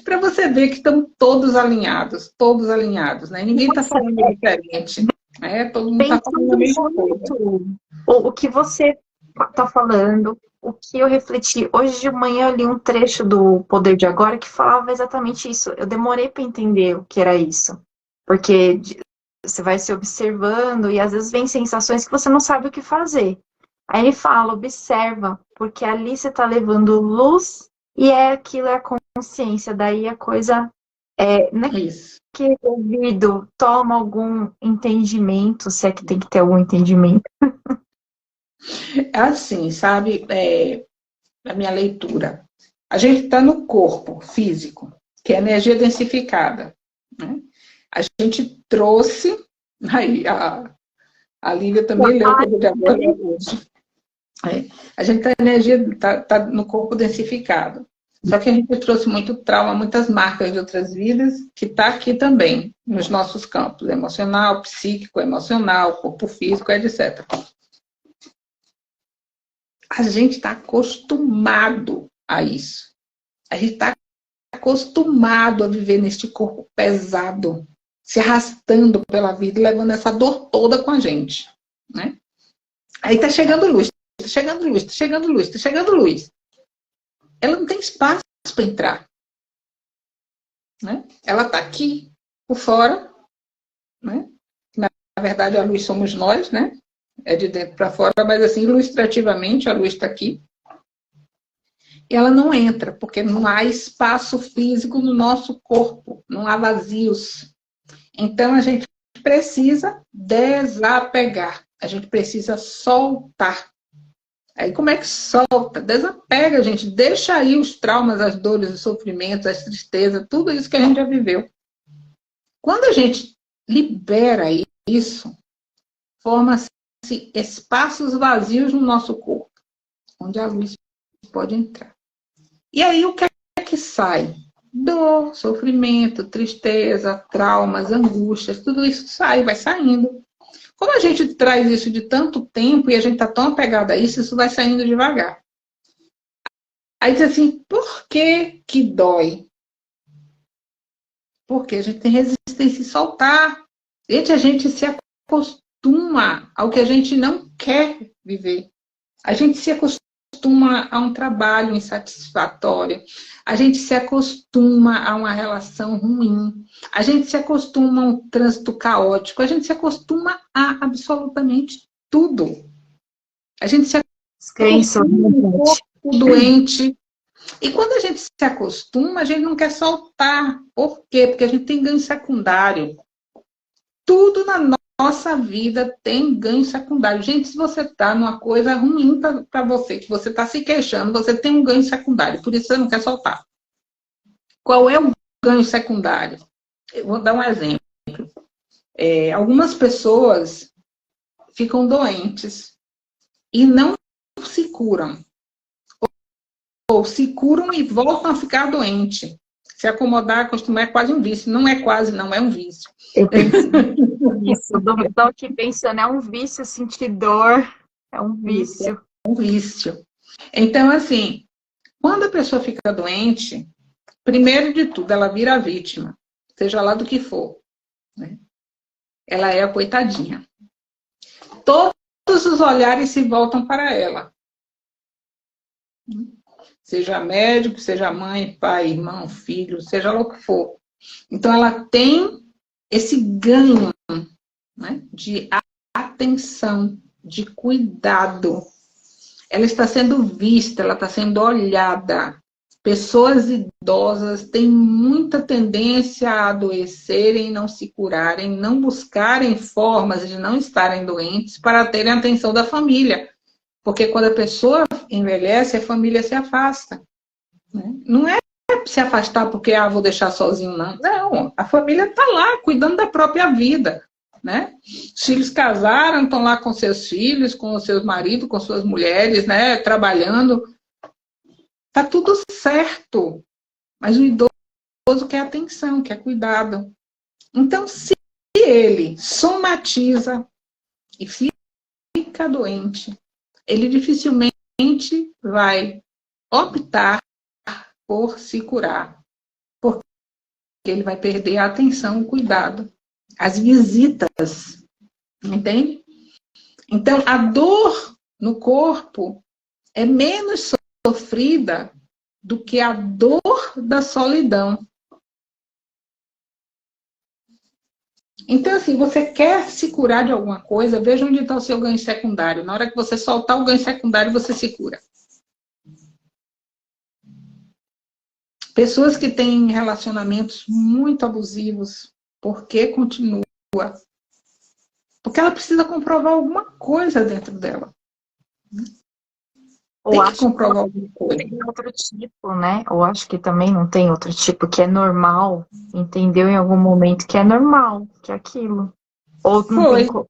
Speaker 2: Para você ver que estão todos alinhados, né? Ninguém está falando diferente, né? Todo mundo está falando a
Speaker 1: Pensando
Speaker 2: mesma coisa.
Speaker 1: muito o que você está falando, o que eu refleti. Hoje de manhã eu li um trecho do Poder de Agora que falava exatamente isso. Eu demorei para entender o que era isso. Porque você vai se observando e às vezes vem sensações que você não sabe o que fazer. Aí ele fala, observa, porque ali você está levando luz e aquilo é a consciência. Daí a coisa não é
Speaker 2: Isso.
Speaker 1: que o ouvido toma algum entendimento, se é que tem que ter algum entendimento.
Speaker 2: Assim, sabe, a minha leitura. A gente está no corpo físico, que é energia densificada. Né? A gente trouxe, aí a Lívia também leu o Poder de Agora hoje. A gente está energia, tá no corpo densificado. Só que a gente trouxe muito trauma, muitas marcas de outras vidas, que está aqui também, nos nossos campos, emocional, psíquico, emocional, corpo físico, etc. A gente está acostumado a isso. A gente está acostumado a viver neste corpo pesado, se arrastando pela vida e levando essa dor toda com a gente. Né? Aí está chegando luz, está chegando luz, está chegando luz, está chegando luz. Ela não tem espaço para entrar. Né? Ela está aqui, por fora. Né? Na verdade, a luz somos nós, né? É de dentro para fora, mas assim, ilustrativamente, a luz está aqui. E ela não entra, porque não há espaço físico no nosso corpo, não há vazios. Então, a gente precisa desapegar, a gente precisa soltar. Aí, como é que solta? Desapega, gente, deixa aí os traumas, as dores, os sofrimentos, as tristezas, tudo isso que a gente já viveu. Quando a gente libera isso, forma-se espaços vazios no nosso corpo, onde a luz pode entrar. E aí, o que é que sai? Dor, sofrimento, tristeza, traumas, angústias, tudo isso sai, vai saindo. Como a gente traz isso de tanto tempo e a gente está tão apegado a isso, isso vai saindo devagar. Aí diz assim, por que que dói? Porque a gente tem resistência em soltar. A gente se acostuma ao que a gente não quer viver. A gente se acostuma a um trabalho insatisfatório. A gente se acostuma a uma relação ruim. A gente se acostuma a um trânsito caótico. A gente se acostuma a absolutamente tudo. A gente se acostuma a um corpo doente. E quando a gente se acostuma, a gente não quer soltar. Por quê? Porque a gente tem ganho secundário. Tudo na nossa vida tem ganho secundário. Gente, se você está numa coisa ruim para você, que você está se queixando, você tem um ganho secundário. Por isso você não quer soltar. Qual é o ganho secundário? Eu vou dar um exemplo. Algumas pessoas ficam doentes e não se curam. Ou se curam e voltam a ficar doentes. Se acomodar, acostumar é quase um vício. Não é quase, não, é um vício.
Speaker 1: Eu penso nisso. Estou aqui pensando, é um vício sentir dor. É um vício.
Speaker 2: É um vício. Então, assim, quando a pessoa fica doente, primeiro de tudo, ela vira vítima. Seja lá do que for. Né? Ela é a coitadinha. Todos os olhares se voltam para ela. Seja médico, seja mãe, pai, irmão, filho, seja lá o que for. Então, ela tem esse ganho, né, de atenção, de cuidado. Ela está sendo vista, ela está sendo olhada. Pessoas idosas têm muita tendência a adoecerem, não se curarem, não buscarem formas de não estarem doentes para terem a atenção da família. Porque quando a pessoa envelhece, a família se afasta. Né? Não é se afastar porque, vou deixar sozinho, não. Não, a família está lá, cuidando da própria vida. Né? Os filhos casaram, estão lá com seus filhos, com os seus maridos, com suas mulheres, né? Trabalhando. Está tudo certo. Mas o idoso quer atenção, quer cuidado. Então, se ele somatiza e fica doente, ele dificilmente vai optar por se curar. Porque ele vai perder a atenção, o cuidado, as visitas. Entende? Então, a dor no corpo é menos sofrida do que a dor da solidão. Então, assim, você quer se curar de alguma coisa, veja onde está o seu ganho secundário. Na hora que você soltar o ganho secundário, você se cura. Pessoas que têm relacionamentos muito abusivos, por que continua? Porque ela precisa comprovar alguma coisa dentro dela.
Speaker 1: Ou acho que comprovar alguma coisa. Tem outro tipo, né? Ou acho que também não tem outro tipo, que é normal, entendeu em algum momento que é normal, que é aquilo. Ou não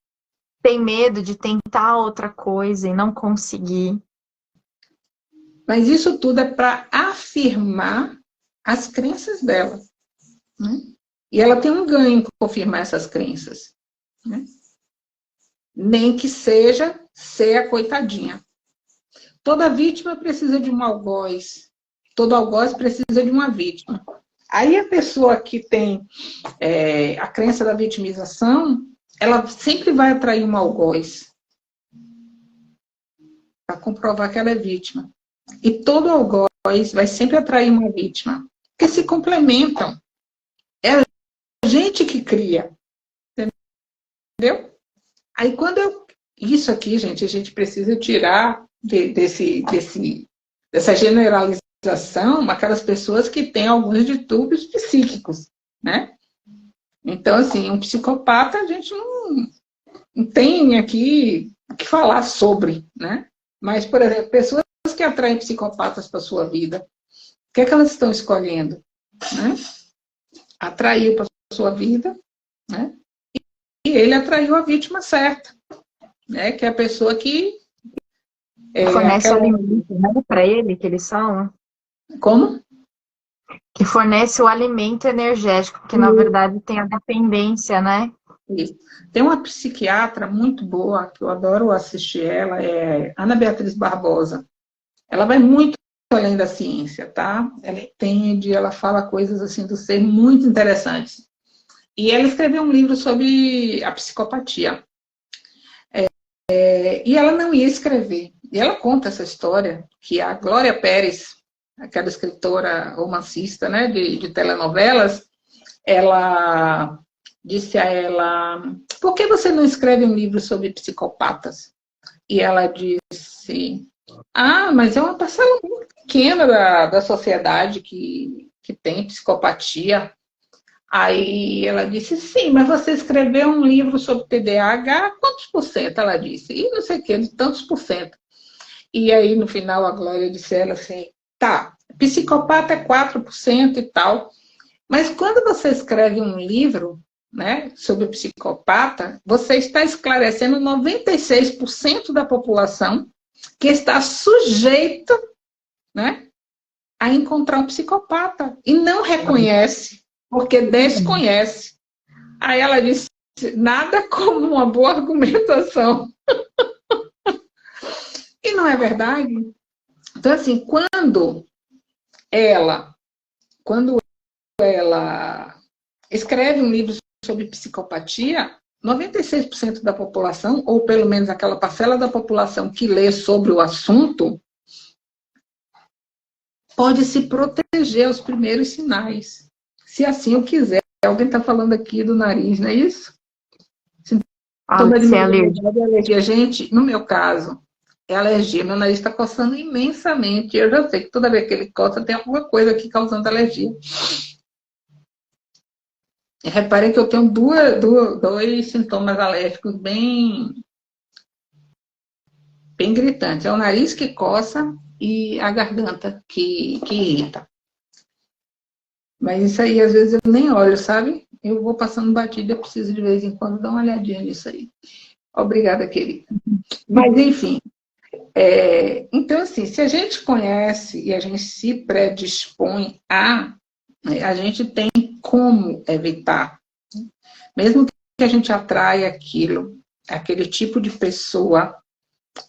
Speaker 1: tem medo de tentar outra coisa e não conseguir.
Speaker 2: Mas isso tudo é para afirmar as crenças dela. Né? E ela tem um ganho em confirmar essas crenças. Né? Nem que seja ser a coitadinha. Toda vítima precisa de um algoz. Todo algoz precisa de uma vítima. Aí a pessoa que tem a crença da vitimização, ela sempre vai atrair um algoz para comprovar que ela é vítima. E todo algoz vai sempre atrair uma vítima. Porque se complementam. É a gente que cria. Entendeu? Aí quando isso aqui, gente, a gente precisa tirar dessa generalização aquelas pessoas que têm alguns distúrbios psíquicos, né? Então, assim, um psicopata a gente não tem aqui o que falar sobre, né? Mas, por exemplo, pessoas que atraem psicopatas para a sua vida, o que é que elas estão escolhendo? Né? Atraiu para a sua vida, né? E ele atraiu a vítima certa, né? Que é a pessoa que
Speaker 1: fornece o alimento, né, para ele, que eles são.
Speaker 2: Como?
Speaker 1: Que fornece o alimento energético, porque na verdade tem a dependência, né?
Speaker 2: Isso. Tem uma psiquiatra muito boa, que eu adoro assistir ela, é Ana Beatriz Barbosa. Ela vai muito além da ciência, tá? Ela entende, ela fala coisas assim do ser muito interessantes. E ela escreveu um livro sobre a psicopatia. E ela não ia escrever. E ela conta essa história, que a Glória Pérez, aquela escritora romancista, né, de telenovelas, ela disse a ela: por que você não escreve um livro sobre psicopatas? E ela disse: ah, mas é uma parcela muito pequena da sociedade que tem psicopatia. Aí ela disse: sim, mas você escreveu um livro sobre TDAH, quantos por cento? Ela disse: e não sei o que, de tantos por cento. E aí, no final, a Glória disse a ela assim: tá, psicopata é 4% e tal, mas quando você escreve um livro, né, sobre psicopata, você está esclarecendo 96% da população que está sujeita, né, a encontrar um psicopata e não reconhece, porque desconhece. Aí ela disse: nada como uma boa argumentação. E não é verdade? Então, assim, quando ela escreve um livro sobre psicopatia, 96% da população, ou pelo menos aquela parcela da população que lê sobre o assunto, pode se proteger aos primeiros sinais, se assim o quiser. Alguém está falando aqui do nariz, não é isso? Sintoma de alergia. Gente, no meu caso, é alergia. Meu nariz está coçando imensamente. Eu já sei que toda vez que ele coça, tem alguma coisa aqui causando alergia. Reparem que eu tenho dois sintomas alérgicos bem gritantes. É o nariz que coça e a garganta que irrita. Mas isso aí, às vezes, eu nem olho, sabe? Eu vou passando batida, eu preciso de vez em quando dar uma olhadinha nisso aí. Obrigada, querida. Mas, enfim. Então, assim, se a gente conhece e a gente se predispõe a gente tem como evitar. Mesmo que a gente atraia aquele tipo de pessoa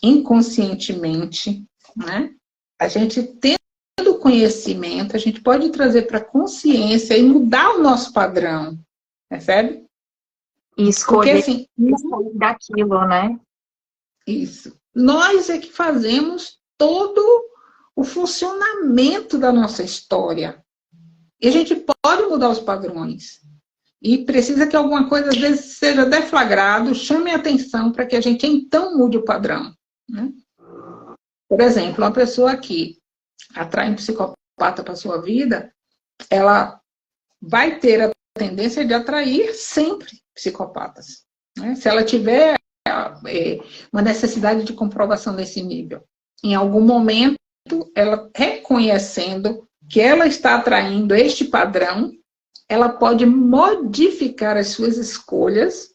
Speaker 2: inconscientemente, né? A gente tendo conhecimento, a gente pode trazer para a consciência e mudar o nosso padrão, percebe?
Speaker 1: E escolher assim, daquilo, né?
Speaker 2: Isso. Nós é que fazemos todo o funcionamento da nossa história. E a gente pode mudar os padrões. E precisa que alguma coisa, às vezes, seja deflagrado, chame a atenção para que a gente, então, mude o padrão. Né? Por exemplo, uma pessoa que atrai um psicopata para a sua vida, ela vai ter a tendência de atrair sempre psicopatas. Né? Se ela tiver uma necessidade de comprovação desse nível, em algum momento, ela reconhecendo que ela está atraindo este padrão, ela pode modificar as suas escolhas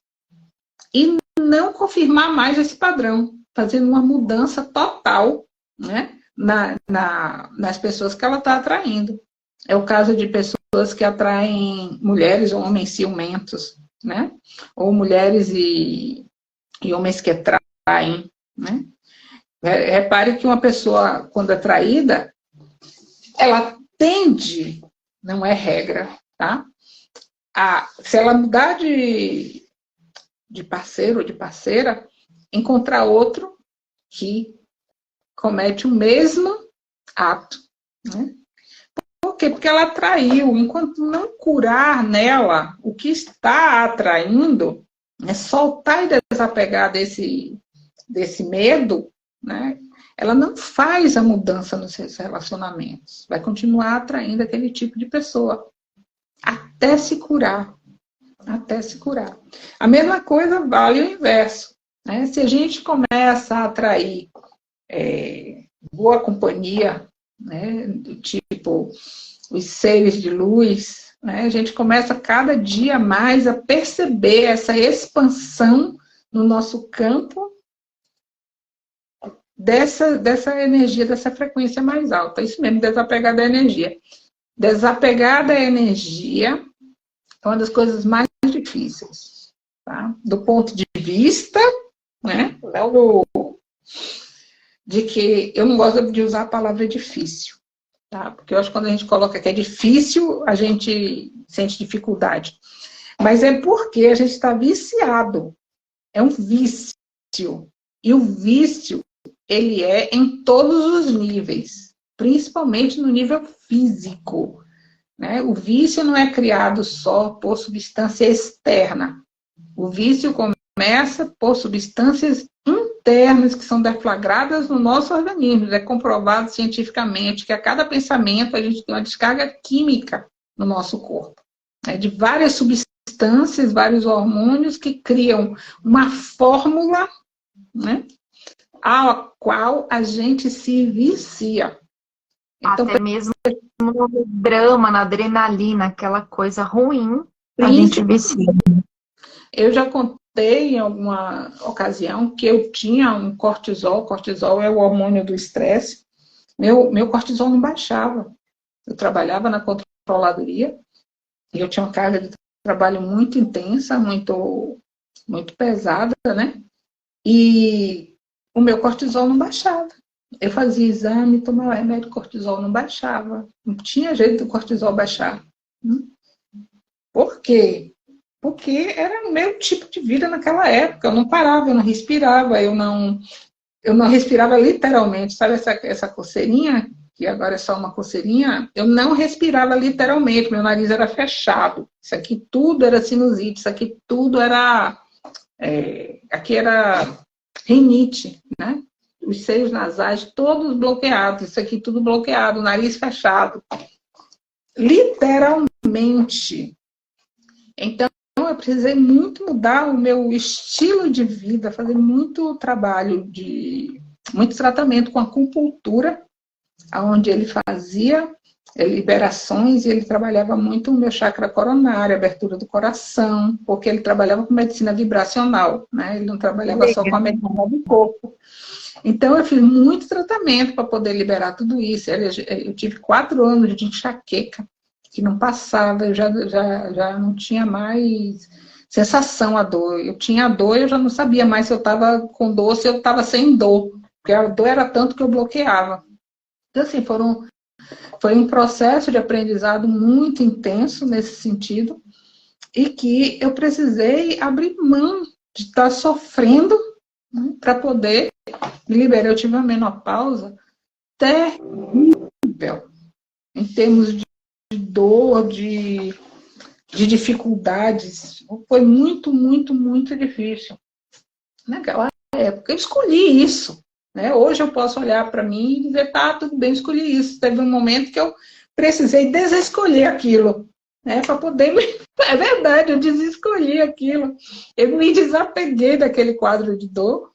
Speaker 2: e não confirmar mais esse padrão, fazendo uma mudança total, né, nas pessoas que ela está atraindo. É o caso de pessoas que atraem mulheres ou homens ciumentos, né, ou mulheres e homens que atraem, né. Repare que uma pessoa, quando é traída, ela tende, não é regra, tá? Se ela mudar de parceiro ou de parceira, encontrar outro que comete o mesmo ato. Né? Por quê? Porque ela atraiu. Enquanto não curar nela o que está atraindo, soltar e desapegar desse medo, né? Ela não faz a mudança nos seus relacionamentos. Vai continuar atraindo aquele tipo de pessoa. Até se curar. Até se curar. A mesma coisa vale o inverso. Né? Se a gente começa a atrair boa companhia, né? Do tipo os seres de luz, né? A gente começa cada dia mais a perceber essa expansão no nosso campo dessa energia, dessa frequência mais alta. Isso mesmo, desapegar da energia. Desapegar da energia é uma das coisas mais difíceis. Tá? Do ponto de vista, né? de que eu não gosto de usar a palavra difícil, tá? Porque eu acho que quando a gente coloca que é difícil, a gente sente dificuldade. Mas é porque a gente está viciado. É um vício. E o vício, ele é em todos os níveis, principalmente no nível físico, né? O vício não é criado só por substância externa. O vício começa por substâncias internas que são deflagradas no nosso organismo. É comprovado cientificamente que a cada pensamento a gente tem uma descarga química no nosso corpo, né? De várias substâncias, vários hormônios que criam uma fórmula, né, a qual a gente se vicia.
Speaker 1: Então, até mesmo no drama, na adrenalina, aquela coisa ruim, a gente vicia.
Speaker 2: Eu já contei em alguma ocasião que eu tinha um cortisol. Cortisol é o hormônio do estresse. Meu cortisol não baixava. Eu trabalhava na controladoria e eu tinha uma carga de trabalho muito intensa, muito pesada, né? E o meu cortisol não baixava. Eu fazia exame, tomava remédio, cortisol não baixava. Não tinha jeito do cortisol baixar. Por quê? Porque era o meu tipo de vida naquela época. Eu não parava, eu não respirava, eu não respirava literalmente. Sabe essa coceirinha, que agora é só uma coceirinha? Eu não respirava literalmente, meu nariz era fechado. Isso aqui tudo era sinusite, isso aqui tudo era... aqui era rinite, né? Os seios nasais todos bloqueados, isso aqui tudo bloqueado, nariz fechado. Literalmente. Então, eu precisei muito mudar o meu estilo de vida, fazer muito trabalho muito tratamento com acupuntura, onde ele fazia liberações e ele trabalhava muito o meu chakra coronário, abertura do coração, porque ele trabalhava com medicina vibracional, né? Ele não trabalhava só com a medicina do corpo. Então, eu fiz muito tratamento para poder liberar tudo isso. Eu tive 4 anos de enxaqueca, que não passava, eu já não tinha mais sensação a dor. Eu tinha dor, eu já não sabia mais se eu estava com dor, se eu estava sem dor, porque a dor era tanto que eu bloqueava. Então, assim, foi um processo de aprendizado muito intenso nesse sentido, e que eu precisei abrir mão de estar sofrendo, né, para poder me liberar. Eu tive uma menopausa terrível, em termos de dor, de dificuldades. Foi muito, muito, muito difícil. Naquela época, eu escolhi isso. Né? Hoje eu posso olhar para mim e dizer, tá, tudo bem, escolhi isso. Teve um momento que eu precisei desescolher aquilo, né? Para poder... É verdade, eu desescolhi aquilo. Eu me desapeguei daquele quadro de dor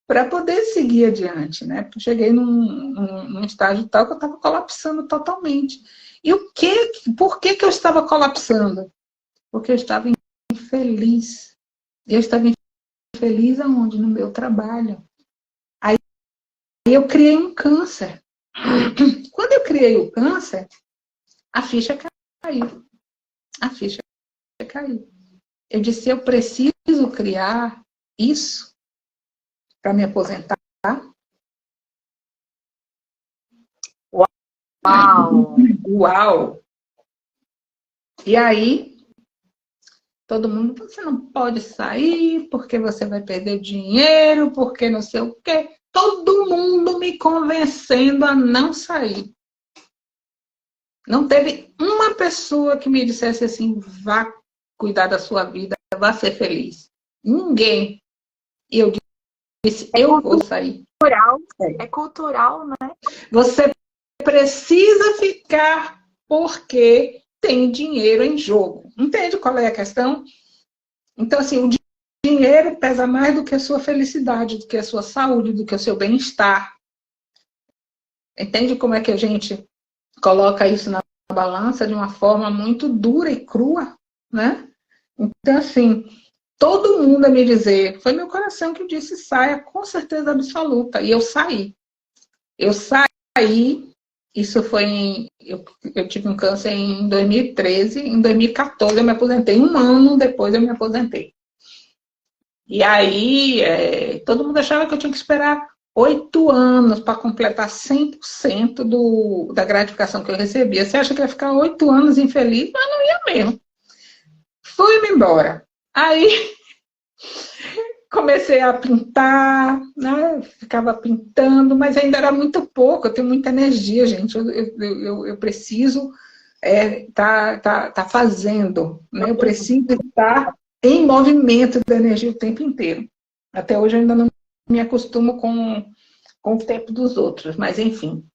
Speaker 2: para poder seguir adiante, né? Eu cheguei num estágio tal que eu estava colapsando totalmente. E por que eu estava colapsando? Porque eu estava infeliz. Eu estava infeliz aonde? No meu trabalho. Aí eu criei um câncer. Quando eu criei o câncer, a ficha caiu. A ficha caiu. Eu disse, eu preciso criar isso para me aposentar.
Speaker 1: Uau!
Speaker 2: Uau! E aí, todo mundo, você não pode sair porque você vai perder dinheiro, porque não sei o quê. Todo mundo me convencendo a não sair. Não teve uma pessoa que me dissesse assim, vá cuidar da sua vida, vá ser feliz. Ninguém. E eu disse, eu vou sair.
Speaker 1: É cultural, né?
Speaker 2: Você precisa ficar porque tem dinheiro em jogo. Entende qual é a questão? Então, assim, o dinheiro pesa mais do que a sua felicidade, do que a sua saúde, do que o seu bem-estar. Entende como é que a gente coloca isso na balança de uma forma muito dura e crua, né? Então, assim, todo mundo a me dizer, foi meu coração que disse saia, com certeza absoluta. E eu saí. Eu saí, isso foi eu tive um câncer em 2013, em 2014 eu me aposentei, 1 ano depois eu me aposentei. E aí, todo mundo achava que eu tinha que esperar 8 anos para completar 100% da gratificação que eu recebia. Você acha que ia ficar 8 anos infeliz? Mas não ia mesmo. Fui-me embora. Aí comecei a pintar, né? Ficava pintando, mas ainda era muito pouco. Eu tenho muita energia, gente. Eu preciso tá fazendo, né? Eu preciso estar em movimento da energia o tempo inteiro. Até hoje eu ainda não me acostumo com o tempo dos outros, mas enfim,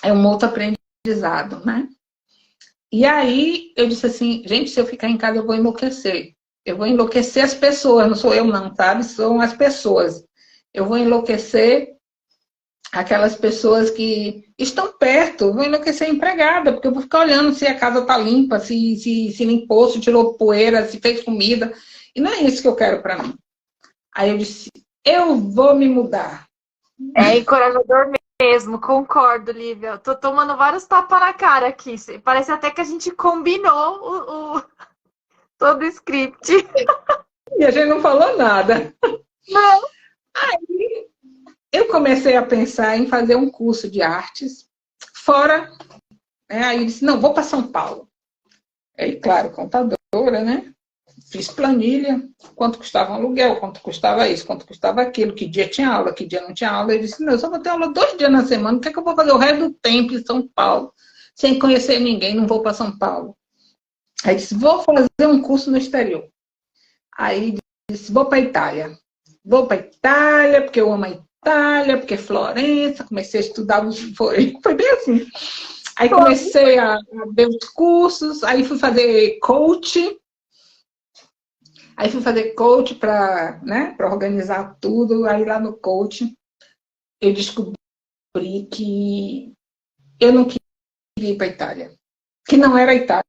Speaker 2: é um outro aprendizado, né? E aí eu disse assim, gente, se eu ficar em casa eu vou enlouquecer. Eu vou enlouquecer as pessoas, não sou eu não, sabe? São as pessoas. Eu vou enlouquecer aquelas pessoas que estão perto, vou enlouquecer a empregada, porque eu vou ficar olhando se a casa tá limpa, se limpou, se tirou poeira, se fez comida. E não é isso que eu quero para mim. Aí eu disse, eu vou me mudar.
Speaker 1: É encorajador mesmo, concordo, Lívia. Eu tô tomando vários tapas na cara aqui. Parece até que a gente combinou todo o script.
Speaker 2: E a gente não falou nada.
Speaker 1: Não.
Speaker 2: Aí eu comecei a pensar em fazer um curso de artes fora. Né? Aí eu disse, não, vou para São Paulo. Aí, claro, contadora, né? Fiz planilha, quanto custava um aluguel, quanto custava isso, quanto custava aquilo, que dia tinha aula, que dia não tinha aula. Eu disse, não, eu só vou ter aula 2 dias na semana, o que é que eu vou fazer o resto do tempo em São Paulo? Sem conhecer ninguém, não vou para São Paulo. Aí disse, vou fazer um curso no exterior. Aí disse, vou para a Itália. Vou para a Itália, porque eu amo a Itália, porque Florença, comecei a estudar, foi bem assim. Aí comecei a ver os cursos, aí fui fazer coach. Aí fui fazer coach para, né, para organizar tudo. Aí lá no coach eu descobri que eu não queria ir para a Itália. Que não era a Itália.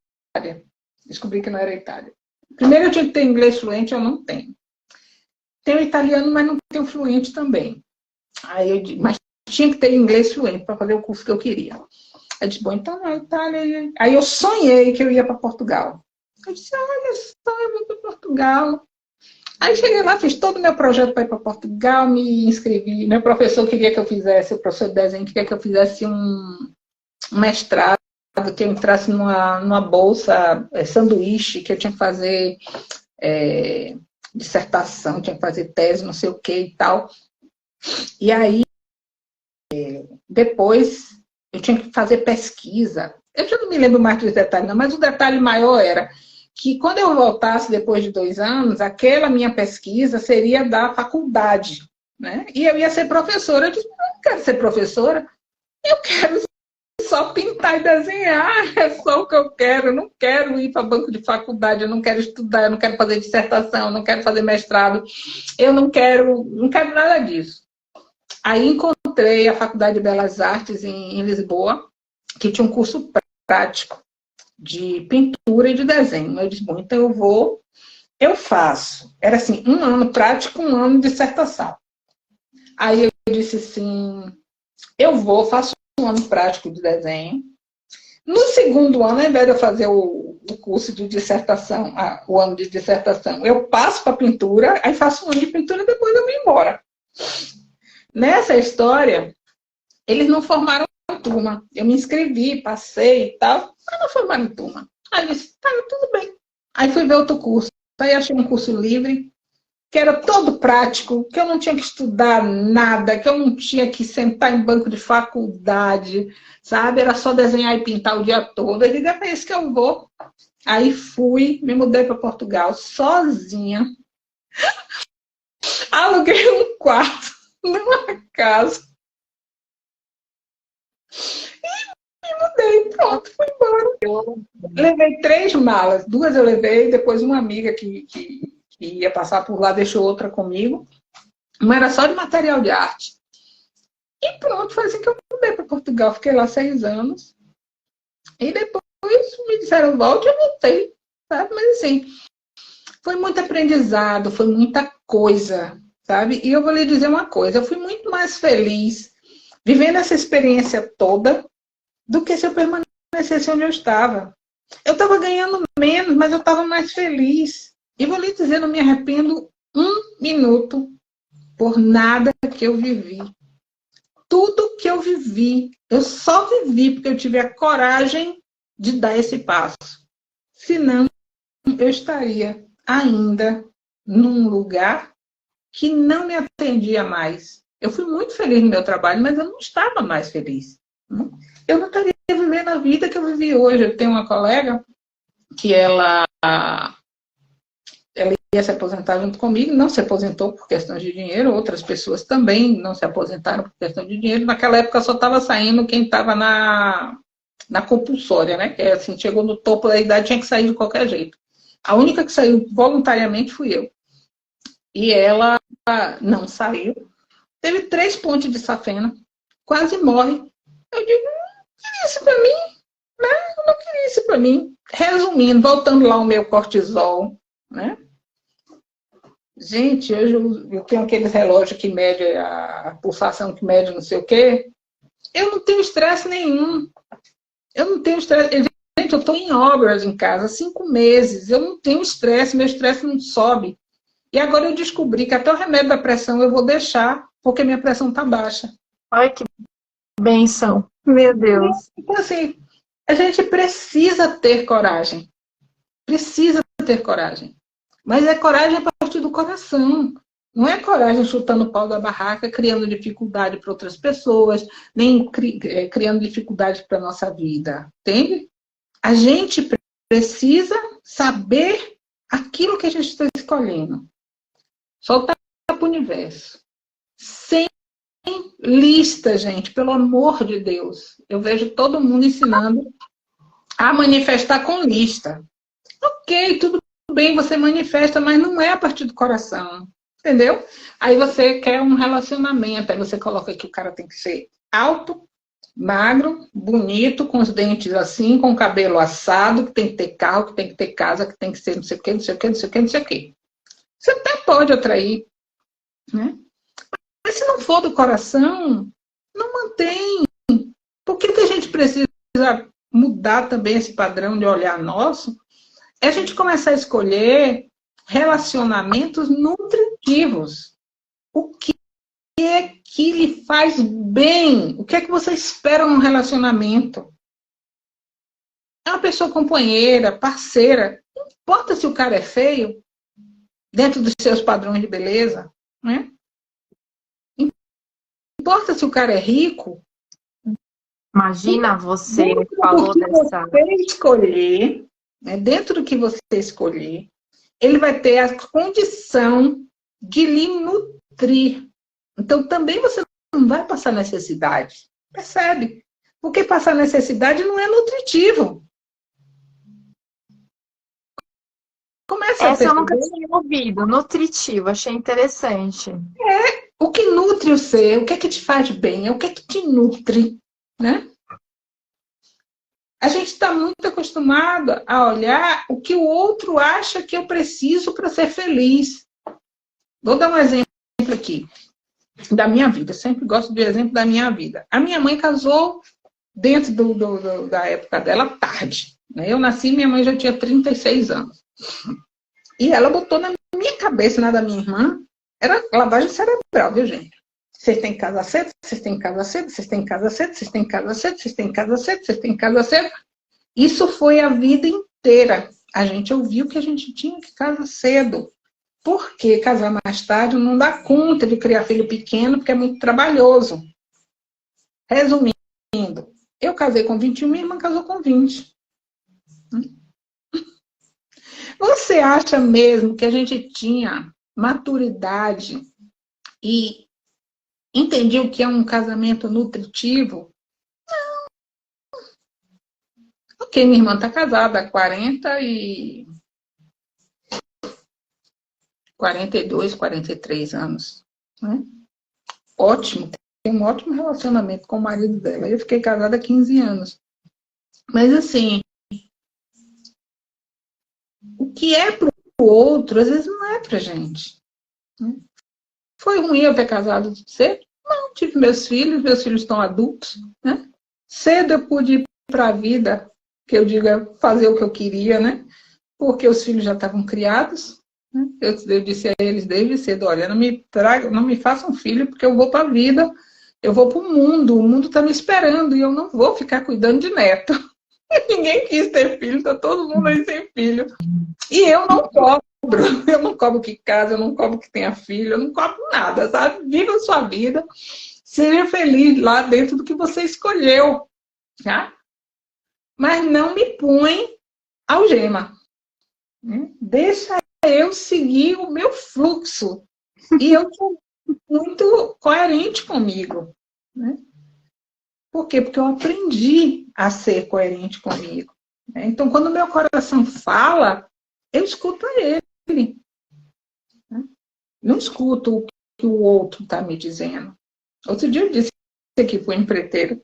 Speaker 2: Descobri que não era a Itália. Primeiro eu tinha que ter inglês fluente, eu não tenho. Tenho italiano, mas não tenho fluente também. Mas tinha que ter inglês fluente para fazer o curso que eu queria. Aí eu disse, bom, então na Itália. Aí eu sonhei que eu ia para Portugal. Eu disse, olha só, eu vou para Portugal. Aí cheguei lá, fiz todo o meu projeto para ir para Portugal, me inscrevi. Meu professor queria que eu fizesse, o professor de desenho queria que eu fizesse um mestrado, que eu entrasse numa bolsa sanduíche, que eu tinha que fazer dissertação, tinha que fazer tese, não sei o que e tal. E aí, depois, eu tinha que fazer pesquisa. Eu já não me lembro mais dos detalhes, não, mas o detalhe maior era que quando eu voltasse depois de 2 anos, aquela minha pesquisa seria da faculdade, né? E eu ia ser professora. Eu disse, não quero ser professora, eu quero só pintar e desenhar, é só o que eu quero. Eu não quero ir para banco de faculdade, eu não quero estudar, eu não quero fazer dissertação, eu não quero fazer mestrado, eu não quero nada disso. Aí encontrei a Faculdade de Belas Artes em Lisboa, que tinha um curso prático de pintura e de desenho. Eu disse, bom, então eu faço. Era assim, 1 ano prático, 1 ano de dissertação. Aí eu disse assim, faço 1 ano prático de desenho. No 2º ano, ao invés de eu fazer o curso de dissertação, o ano de dissertação, eu passo para pintura, aí faço 1 ano de pintura e depois eu vou embora. Nessa história, eles não formaram turma. Eu me inscrevi, passei e tal, mas não formaram em turma. Aí eu disse, tá, tudo bem. Aí fui ver outro curso. Aí achei um curso livre, que era todo prático, que eu não tinha que estudar nada, que eu não tinha que sentar em banco de faculdade, sabe? Era só desenhar e pintar o dia todo. Eu digo, é isso que eu vou. Aí fui, me mudei para Portugal, sozinha. Aluguei um quarto numa casa. Mudei, pronto, fui embora. Eu levei 3 malas, 2 eu levei, depois uma amiga que ia passar por lá deixou outra comigo. Uma era só de material de arte. E pronto, foi assim que eu mudei para Portugal. Fiquei lá 6 anos. E depois me disseram, volte, eu voltei. Sabe? Mas assim, foi muito aprendizado, foi muita coisa, sabe? E eu vou lhe dizer uma coisa, eu fui muito mais feliz vivendo essa experiência toda do que se eu permanecesse onde eu estava. Eu estava ganhando menos, mas eu estava mais feliz. E vou lhe dizer, não me arrependo 1 minuto por nada que eu vivi. tudo que eu vivi, eu só vivi porque eu tive a coragem de dar esse passo. Senão, eu estaria ainda num lugar que não me atendia mais. Eu fui muito feliz no meu trabalho, mas eu não estava mais feliz. Eu não estaria vivendo a vida que eu vivi hoje. Eu tenho uma colega que ela ia se aposentar junto comigo, não se aposentou por questão de dinheiro, outras pessoas também não se aposentaram por questão de dinheiro. Naquela época só estava saindo quem estava na compulsória, né? Que é assim, chegou no topo da idade, tinha que sair de qualquer jeito. A única que saiu voluntariamente fui eu. E ela não saiu. Teve 3 pontos de safena, quase morre. Eu digo, não queria isso para mim, né? Eu não queria isso para mim. Resumindo, voltando lá ao meu cortisol, né? Gente, hoje eu tenho aqueles relógios que mede a pulsação, que mede não sei o quê. Eu não tenho estresse nenhum. Eu não tenho estresse. Gente, eu estou em obras em casa há 5 meses. Eu não tenho estresse, meu estresse não sobe. E agora eu descobri que até o remédio da pressão eu vou deixar, porque minha pressão está baixa.
Speaker 1: Ai, que benção. Meu Deus.
Speaker 2: Então, assim, a gente precisa ter coragem. Precisa ter coragem. Mas é coragem a partir do coração. Não é coragem chutando o pau da barraca, criando dificuldade para outras pessoas, nem criando dificuldade para a nossa vida. Entende? A gente precisa saber aquilo que a gente está escolhendo. Soltar para o universo. Sem lista, gente, pelo amor de Deus. Eu vejo todo mundo ensinando a manifestar com lista. Ok, tudo bem, você manifesta, mas não é a partir do coração. Entendeu? Aí você quer um relacionamento, aí você coloca que o cara tem que ser alto, magro, bonito, com os dentes assim, com o cabelo assado, que tem que ter carro, que tem que ter casa, que tem que ser não sei o quê, não sei o quê, não sei o quê, não sei o quê. Você até pode atrair, né? Mas se não for do coração, não mantém. Por que a gente precisa mudar também esse padrão de olhar nosso? É a gente começar a escolher relacionamentos nutritivos. O que é que lhe faz bem? O que é que você espera num relacionamento? É uma pessoa companheira, parceira. Não importa se o cara é feio, dentro dos seus padrões de beleza, né? Não importa se o cara é rico.
Speaker 1: Imagina, você falou dessa...
Speaker 2: Você escolher, né? Dentro do que você escolher, ele vai ter a condição de lhe nutrir. Então, também você não vai passar necessidade. Percebe? Porque passar necessidade não é nutritivo.
Speaker 1: Essa eu nunca tinha ouvido. Nutritivo, achei interessante.
Speaker 2: É o que nutre o ser, o que é que te faz bem, é o que é que te nutre, né? A gente está muito acostumado a olhar o que o outro acha que eu preciso para ser feliz. Vou dar um exemplo aqui da minha vida. Eu sempre gosto de exemplo da minha vida. A minha mãe casou dentro da época dela tarde. Né? Eu nasci, minha mãe já tinha 36 anos. E ela botou na minha cabeça, na da minha irmã, era lavagem cerebral, viu, gente? Vocês têm que casar cedo, vocês têm que casar cedo, vocês têm que casar cedo, vocês têm que casar cedo, vocês têm que casar cedo, vocês têm que casar cedo. Isso foi a vida inteira. A gente ouviu que a gente tinha que casar cedo. Por que casar mais tarde não dá conta de criar filho pequeno, porque é muito trabalhoso. Resumindo, eu casei com 21, minha irmã casou com 20. Você acha mesmo que a gente tinha maturidade e entendia o que é um casamento nutritivo? Não. Ok, minha irmã está casada há 42, 43 anos. Né? Ótimo, tem um ótimo relacionamento com o marido dela. Eu fiquei casada há 15 anos. Mas assim, o que é para o outro, às vezes não é para a gente. Foi ruim eu ter casado cedo? Não, tive meus filhos estão adultos. Né? Cedo eu pude ir para a vida, que eu diga, fazer o que eu queria, né? Porque os filhos já estavam criados. Né? Eu disse a eles desde cedo, olha, não me façam filho, porque eu vou para a vida Eu vou para o mundo está me esperando e eu não vou ficar cuidando de neto. Ninguém quis ter filho, tá todo mundo aí sem filho. E eu não cobro, eu não cobro que casa, eu não cobro que tenha filho, eu não cobro nada, sabe? Viva a sua vida, seja feliz lá dentro do que você escolheu, tá? Mas não me põe algema. Né? Deixa eu seguir o meu fluxo. E eu sou muito coerente comigo. Né? Por quê? Porque eu aprendi a ser coerente comigo. Né? Então, quando o meu coração fala, eu escuto ele. Né? Não escuto o que o outro está me dizendo. Outro dia eu disse aqui para o empreiteiro,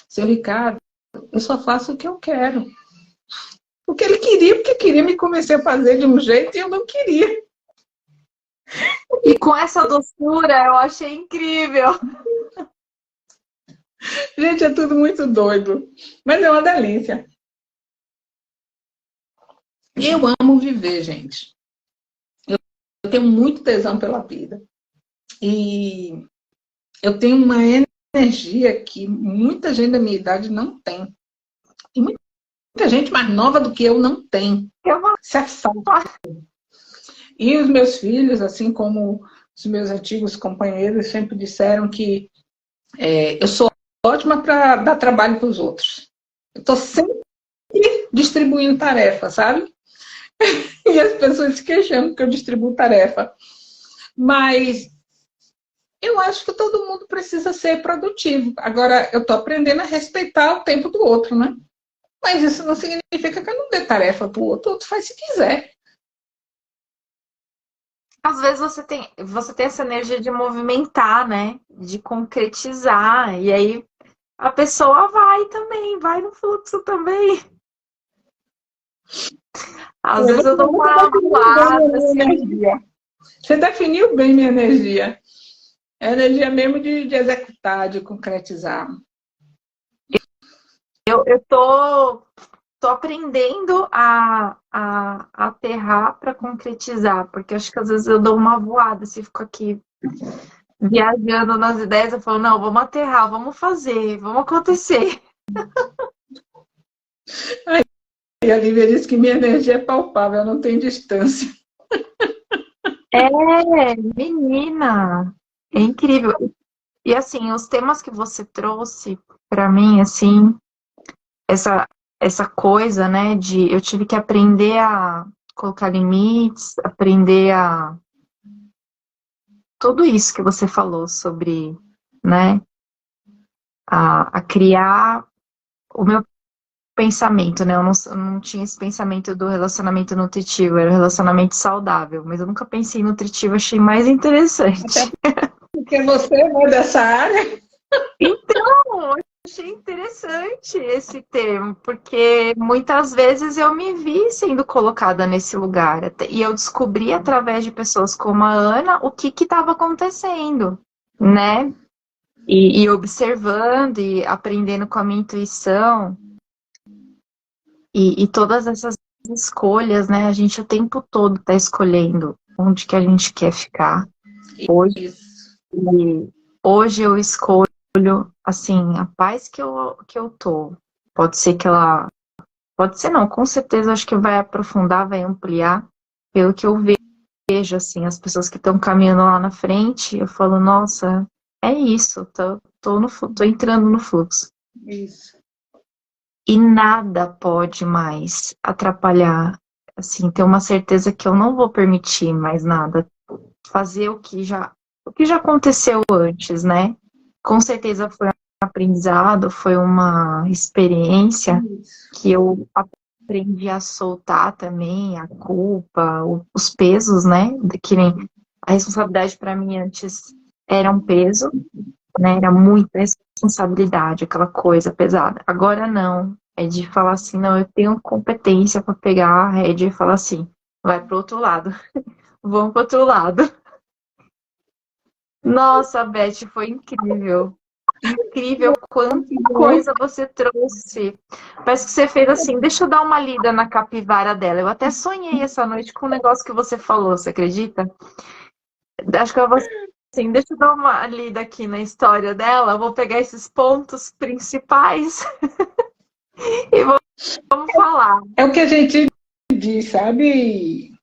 Speaker 2: seu Ricardo, eu só faço o que eu quero. Porque ele queria, porque queria me convencer a fazer de um jeito e eu não queria.
Speaker 1: E com essa doçura, eu achei incrível.
Speaker 2: Gente, é tudo muito doido. Mas é uma delícia. Eu amo viver, gente. Eu tenho muito tesão pela vida. E eu tenho uma energia que muita gente da minha idade não tem. E muita gente mais nova do que eu não tem. Isso é fato. E os meus filhos, assim como os meus antigos companheiros, sempre disseram que eu sou ótima para dar trabalho para os outros. Eu estou sempre distribuindo tarefa, sabe? E as pessoas se queixando que eu distribuo tarefa. Mas eu acho que todo mundo precisa ser produtivo. Agora, eu estou aprendendo a respeitar o tempo do outro, né? Mas isso não significa que eu não dê tarefa para o outro faz se quiser.
Speaker 1: Às vezes você tem essa energia de movimentar, né? De concretizar. E aí a pessoa vai também, vai no fluxo também. Às vezes eu dou uma voada, assim.
Speaker 2: Você definiu bem minha energia. É a energia mesmo de executar, de concretizar.
Speaker 1: Eu tô aprendendo a aterrar para concretizar, porque acho que às vezes eu dou uma voada, se fico aqui viajando nas ideias, eu falo, não, vamos aterrar, vamos fazer, vamos acontecer.
Speaker 2: E a Lívia disse que minha energia é palpável, não tem distância.
Speaker 1: Menina, é incrível. E assim, os temas que você trouxe para mim, assim, essa coisa, né, de eu tive que aprender a colocar limites, aprender a tudo isso que você falou sobre, né, a criar o meu pensamento, né? Eu não tinha esse pensamento do relacionamento nutritivo, era um relacionamento saudável, mas eu nunca pensei em nutritivo, achei mais interessante.
Speaker 2: Até porque você é dessa área.
Speaker 1: Então, eu achei interessante esse termo, porque muitas vezes eu me vi sendo colocada nesse lugar, e eu descobri através de pessoas como a Ana o que estava acontecendo, né? E observando e aprendendo com a minha intuição. E todas essas escolhas, né? A gente o tempo todo está escolhendo onde que a gente quer ficar. Hoje eu escolho, assim, a paz que eu tô. Pode ser que ela... Pode ser não, com certeza acho que vai aprofundar, vai ampliar. Pelo que eu vejo, assim, as pessoas que estão caminhando lá na frente, eu falo, nossa, é isso, tô entrando no fluxo.
Speaker 2: Isso.
Speaker 1: E nada pode mais atrapalhar, assim, ter uma certeza que eu não vou permitir mais nada fazer o que já aconteceu antes, né? Com certeza foi um aprendizado, foi uma experiência que eu aprendi a soltar também, a culpa, os pesos, né? Que nem a responsabilidade para mim antes era um peso, né? Era muita responsabilidade, aquela coisa pesada. Agora não. É de falar assim, não, eu tenho competência para pegar a rédea e falar assim, vai pro outro lado. Vamos pro outro lado. Nossa, Beth, foi incrível. Incrível quanta coisa você trouxe. Parece que você fez assim, deixa eu dar uma lida na capivara dela. Eu até sonhei essa noite com o negócio que você falou, você acredita? Acho que assim, deixa eu dar uma lida aqui na história dela. Vou pegar esses pontos principais e vamos falar.
Speaker 2: É o que a gente diz, sabe,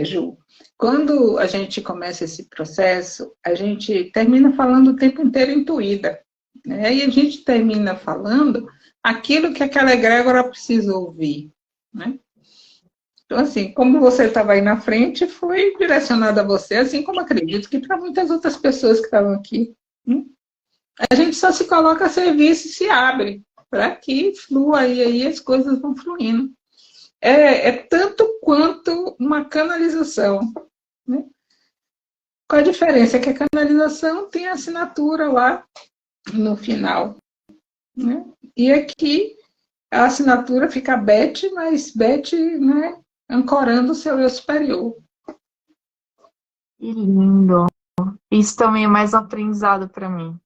Speaker 2: Ju? Quando a gente começa esse processo, a gente termina falando o tempo inteiro intuída, né? E a gente termina falando aquilo que aquela egrégora precisa ouvir, né? Então, assim, como você estava aí na frente, foi direcionado a você, assim como acredito que para muitas outras pessoas que estavam aqui. Né? A gente só se coloca a serviço e se abre para que flua e aí as coisas vão fluindo. É tanto quanto uma canalização. Né? Qual a diferença? É que a canalização tem a assinatura lá no final. Né? E aqui a assinatura fica Beth, mas Beth, né, ancorando o seu eu superior.
Speaker 1: Que lindo. Isso também é mais um aprendizado para mim.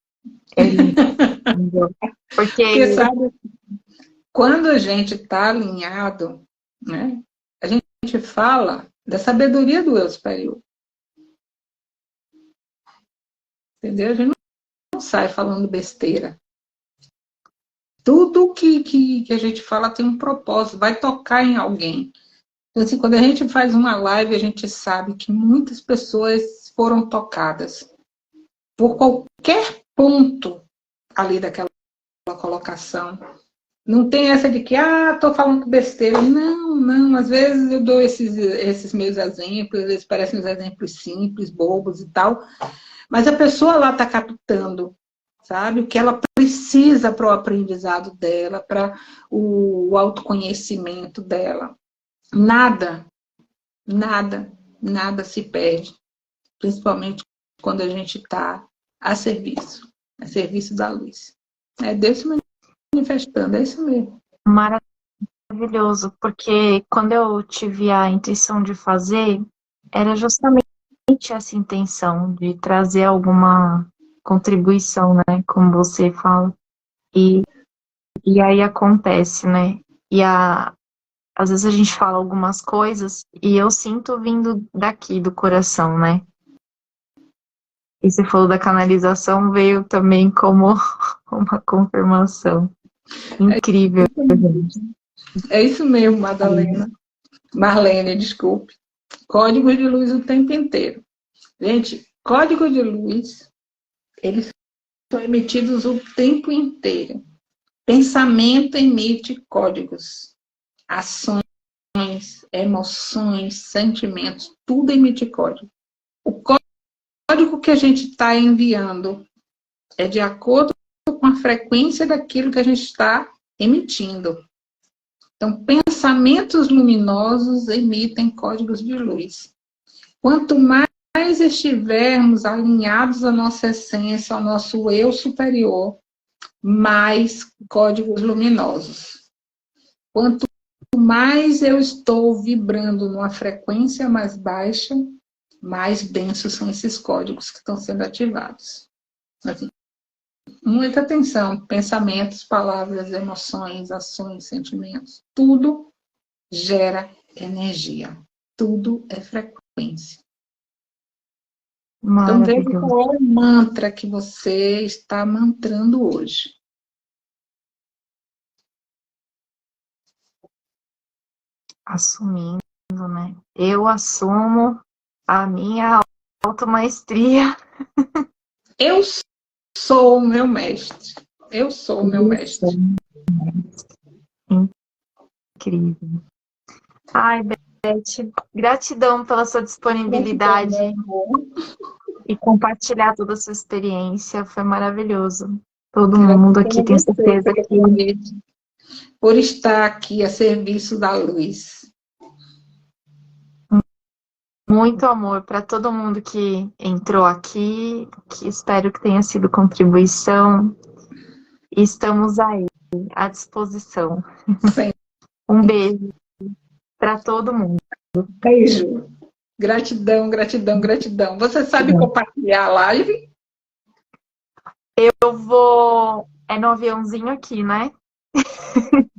Speaker 1: É lindo.
Speaker 2: Porque, sabe, quando a gente está alinhado, né, a gente fala da sabedoria do eu superior. Entendeu? A gente não sai falando besteira. Tudo que a gente fala tem um propósito, vai tocar em alguém. Então, assim, quando a gente faz uma live, a gente sabe que muitas pessoas foram tocadas por qualquer ponto ali daquela colocação. Não tem essa de que, tô falando besteira. Não, não. Às vezes eu dou esses meus exemplos, eles parecem uns exemplos simples, bobos e tal, mas a pessoa lá está captando, sabe? O que ela precisa para o aprendizado dela, para o autoconhecimento dela. Nada, nada se perde, principalmente quando a gente está a serviço da luz. É Deus se manifestando, é isso mesmo.
Speaker 1: maravilhoso, porque quando eu tive a intuição de fazer, era justamente essa intenção de trazer alguma contribuição, né? Como você fala. E aí acontece, né? Às vezes a gente fala algumas coisas e eu sinto vindo daqui, do coração, né? E você falou da canalização, veio também como uma confirmação. Incrível, gente.
Speaker 2: É isso mesmo, Madalena. Marlene, desculpe. Código de luz o tempo inteiro. Gente, código de luz, eles são emitidos o tempo inteiro. Pensamento emite códigos. Ações, emoções, sentimentos, tudo emite código. O código que a gente está enviando é de acordo com a frequência daquilo que a gente está emitindo. Então, pensamentos luminosos emitem códigos de luz. Quanto mais estivermos alinhados à nossa essência, ao nosso eu superior, mais códigos luminosos. Quanto mais eu estou vibrando numa frequência mais baixa, mais densos são esses códigos que estão sendo ativados. Assim, muita atenção, pensamentos, palavras, emoções, ações, sentimentos, tudo gera energia, tudo é frequência. Então veja qual é o mantra que você está mantrando hoje.
Speaker 1: Assumindo, né? Eu assumo a minha automaestria.
Speaker 2: Eu sou o meu mestre. Eu sou o meu mestre.
Speaker 1: Incrível. Ai, Beth, gratidão pela sua disponibilidade e compartilhar toda a sua experiência. Foi maravilhoso. Todo mundo aqui tem certeza que...
Speaker 2: Por estar aqui a serviço da luz.
Speaker 1: Muito amor para todo mundo que entrou aqui, que espero que tenha sido contribuição. Estamos aí, à disposição.
Speaker 2: Sim.
Speaker 1: Um beijo para todo mundo.
Speaker 2: Beijo. Gratidão, gratidão, gratidão. Você sabe compartilhar a live?
Speaker 1: Eu vou... É no aviãozinho aqui, né?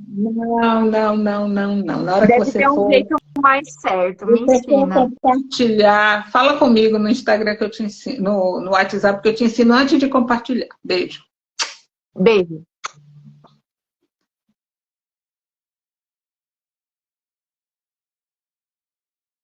Speaker 2: Não, não, não, não, não. Na hora que
Speaker 1: Deve
Speaker 2: você
Speaker 1: ter um
Speaker 2: for,
Speaker 1: jeito mais certo, me
Speaker 2: você for
Speaker 1: ensina.
Speaker 2: compartilhar, fala comigo no Instagram que eu te ensino, no WhatsApp que eu te ensino antes de compartilhar. Beijo.
Speaker 1: Beijo.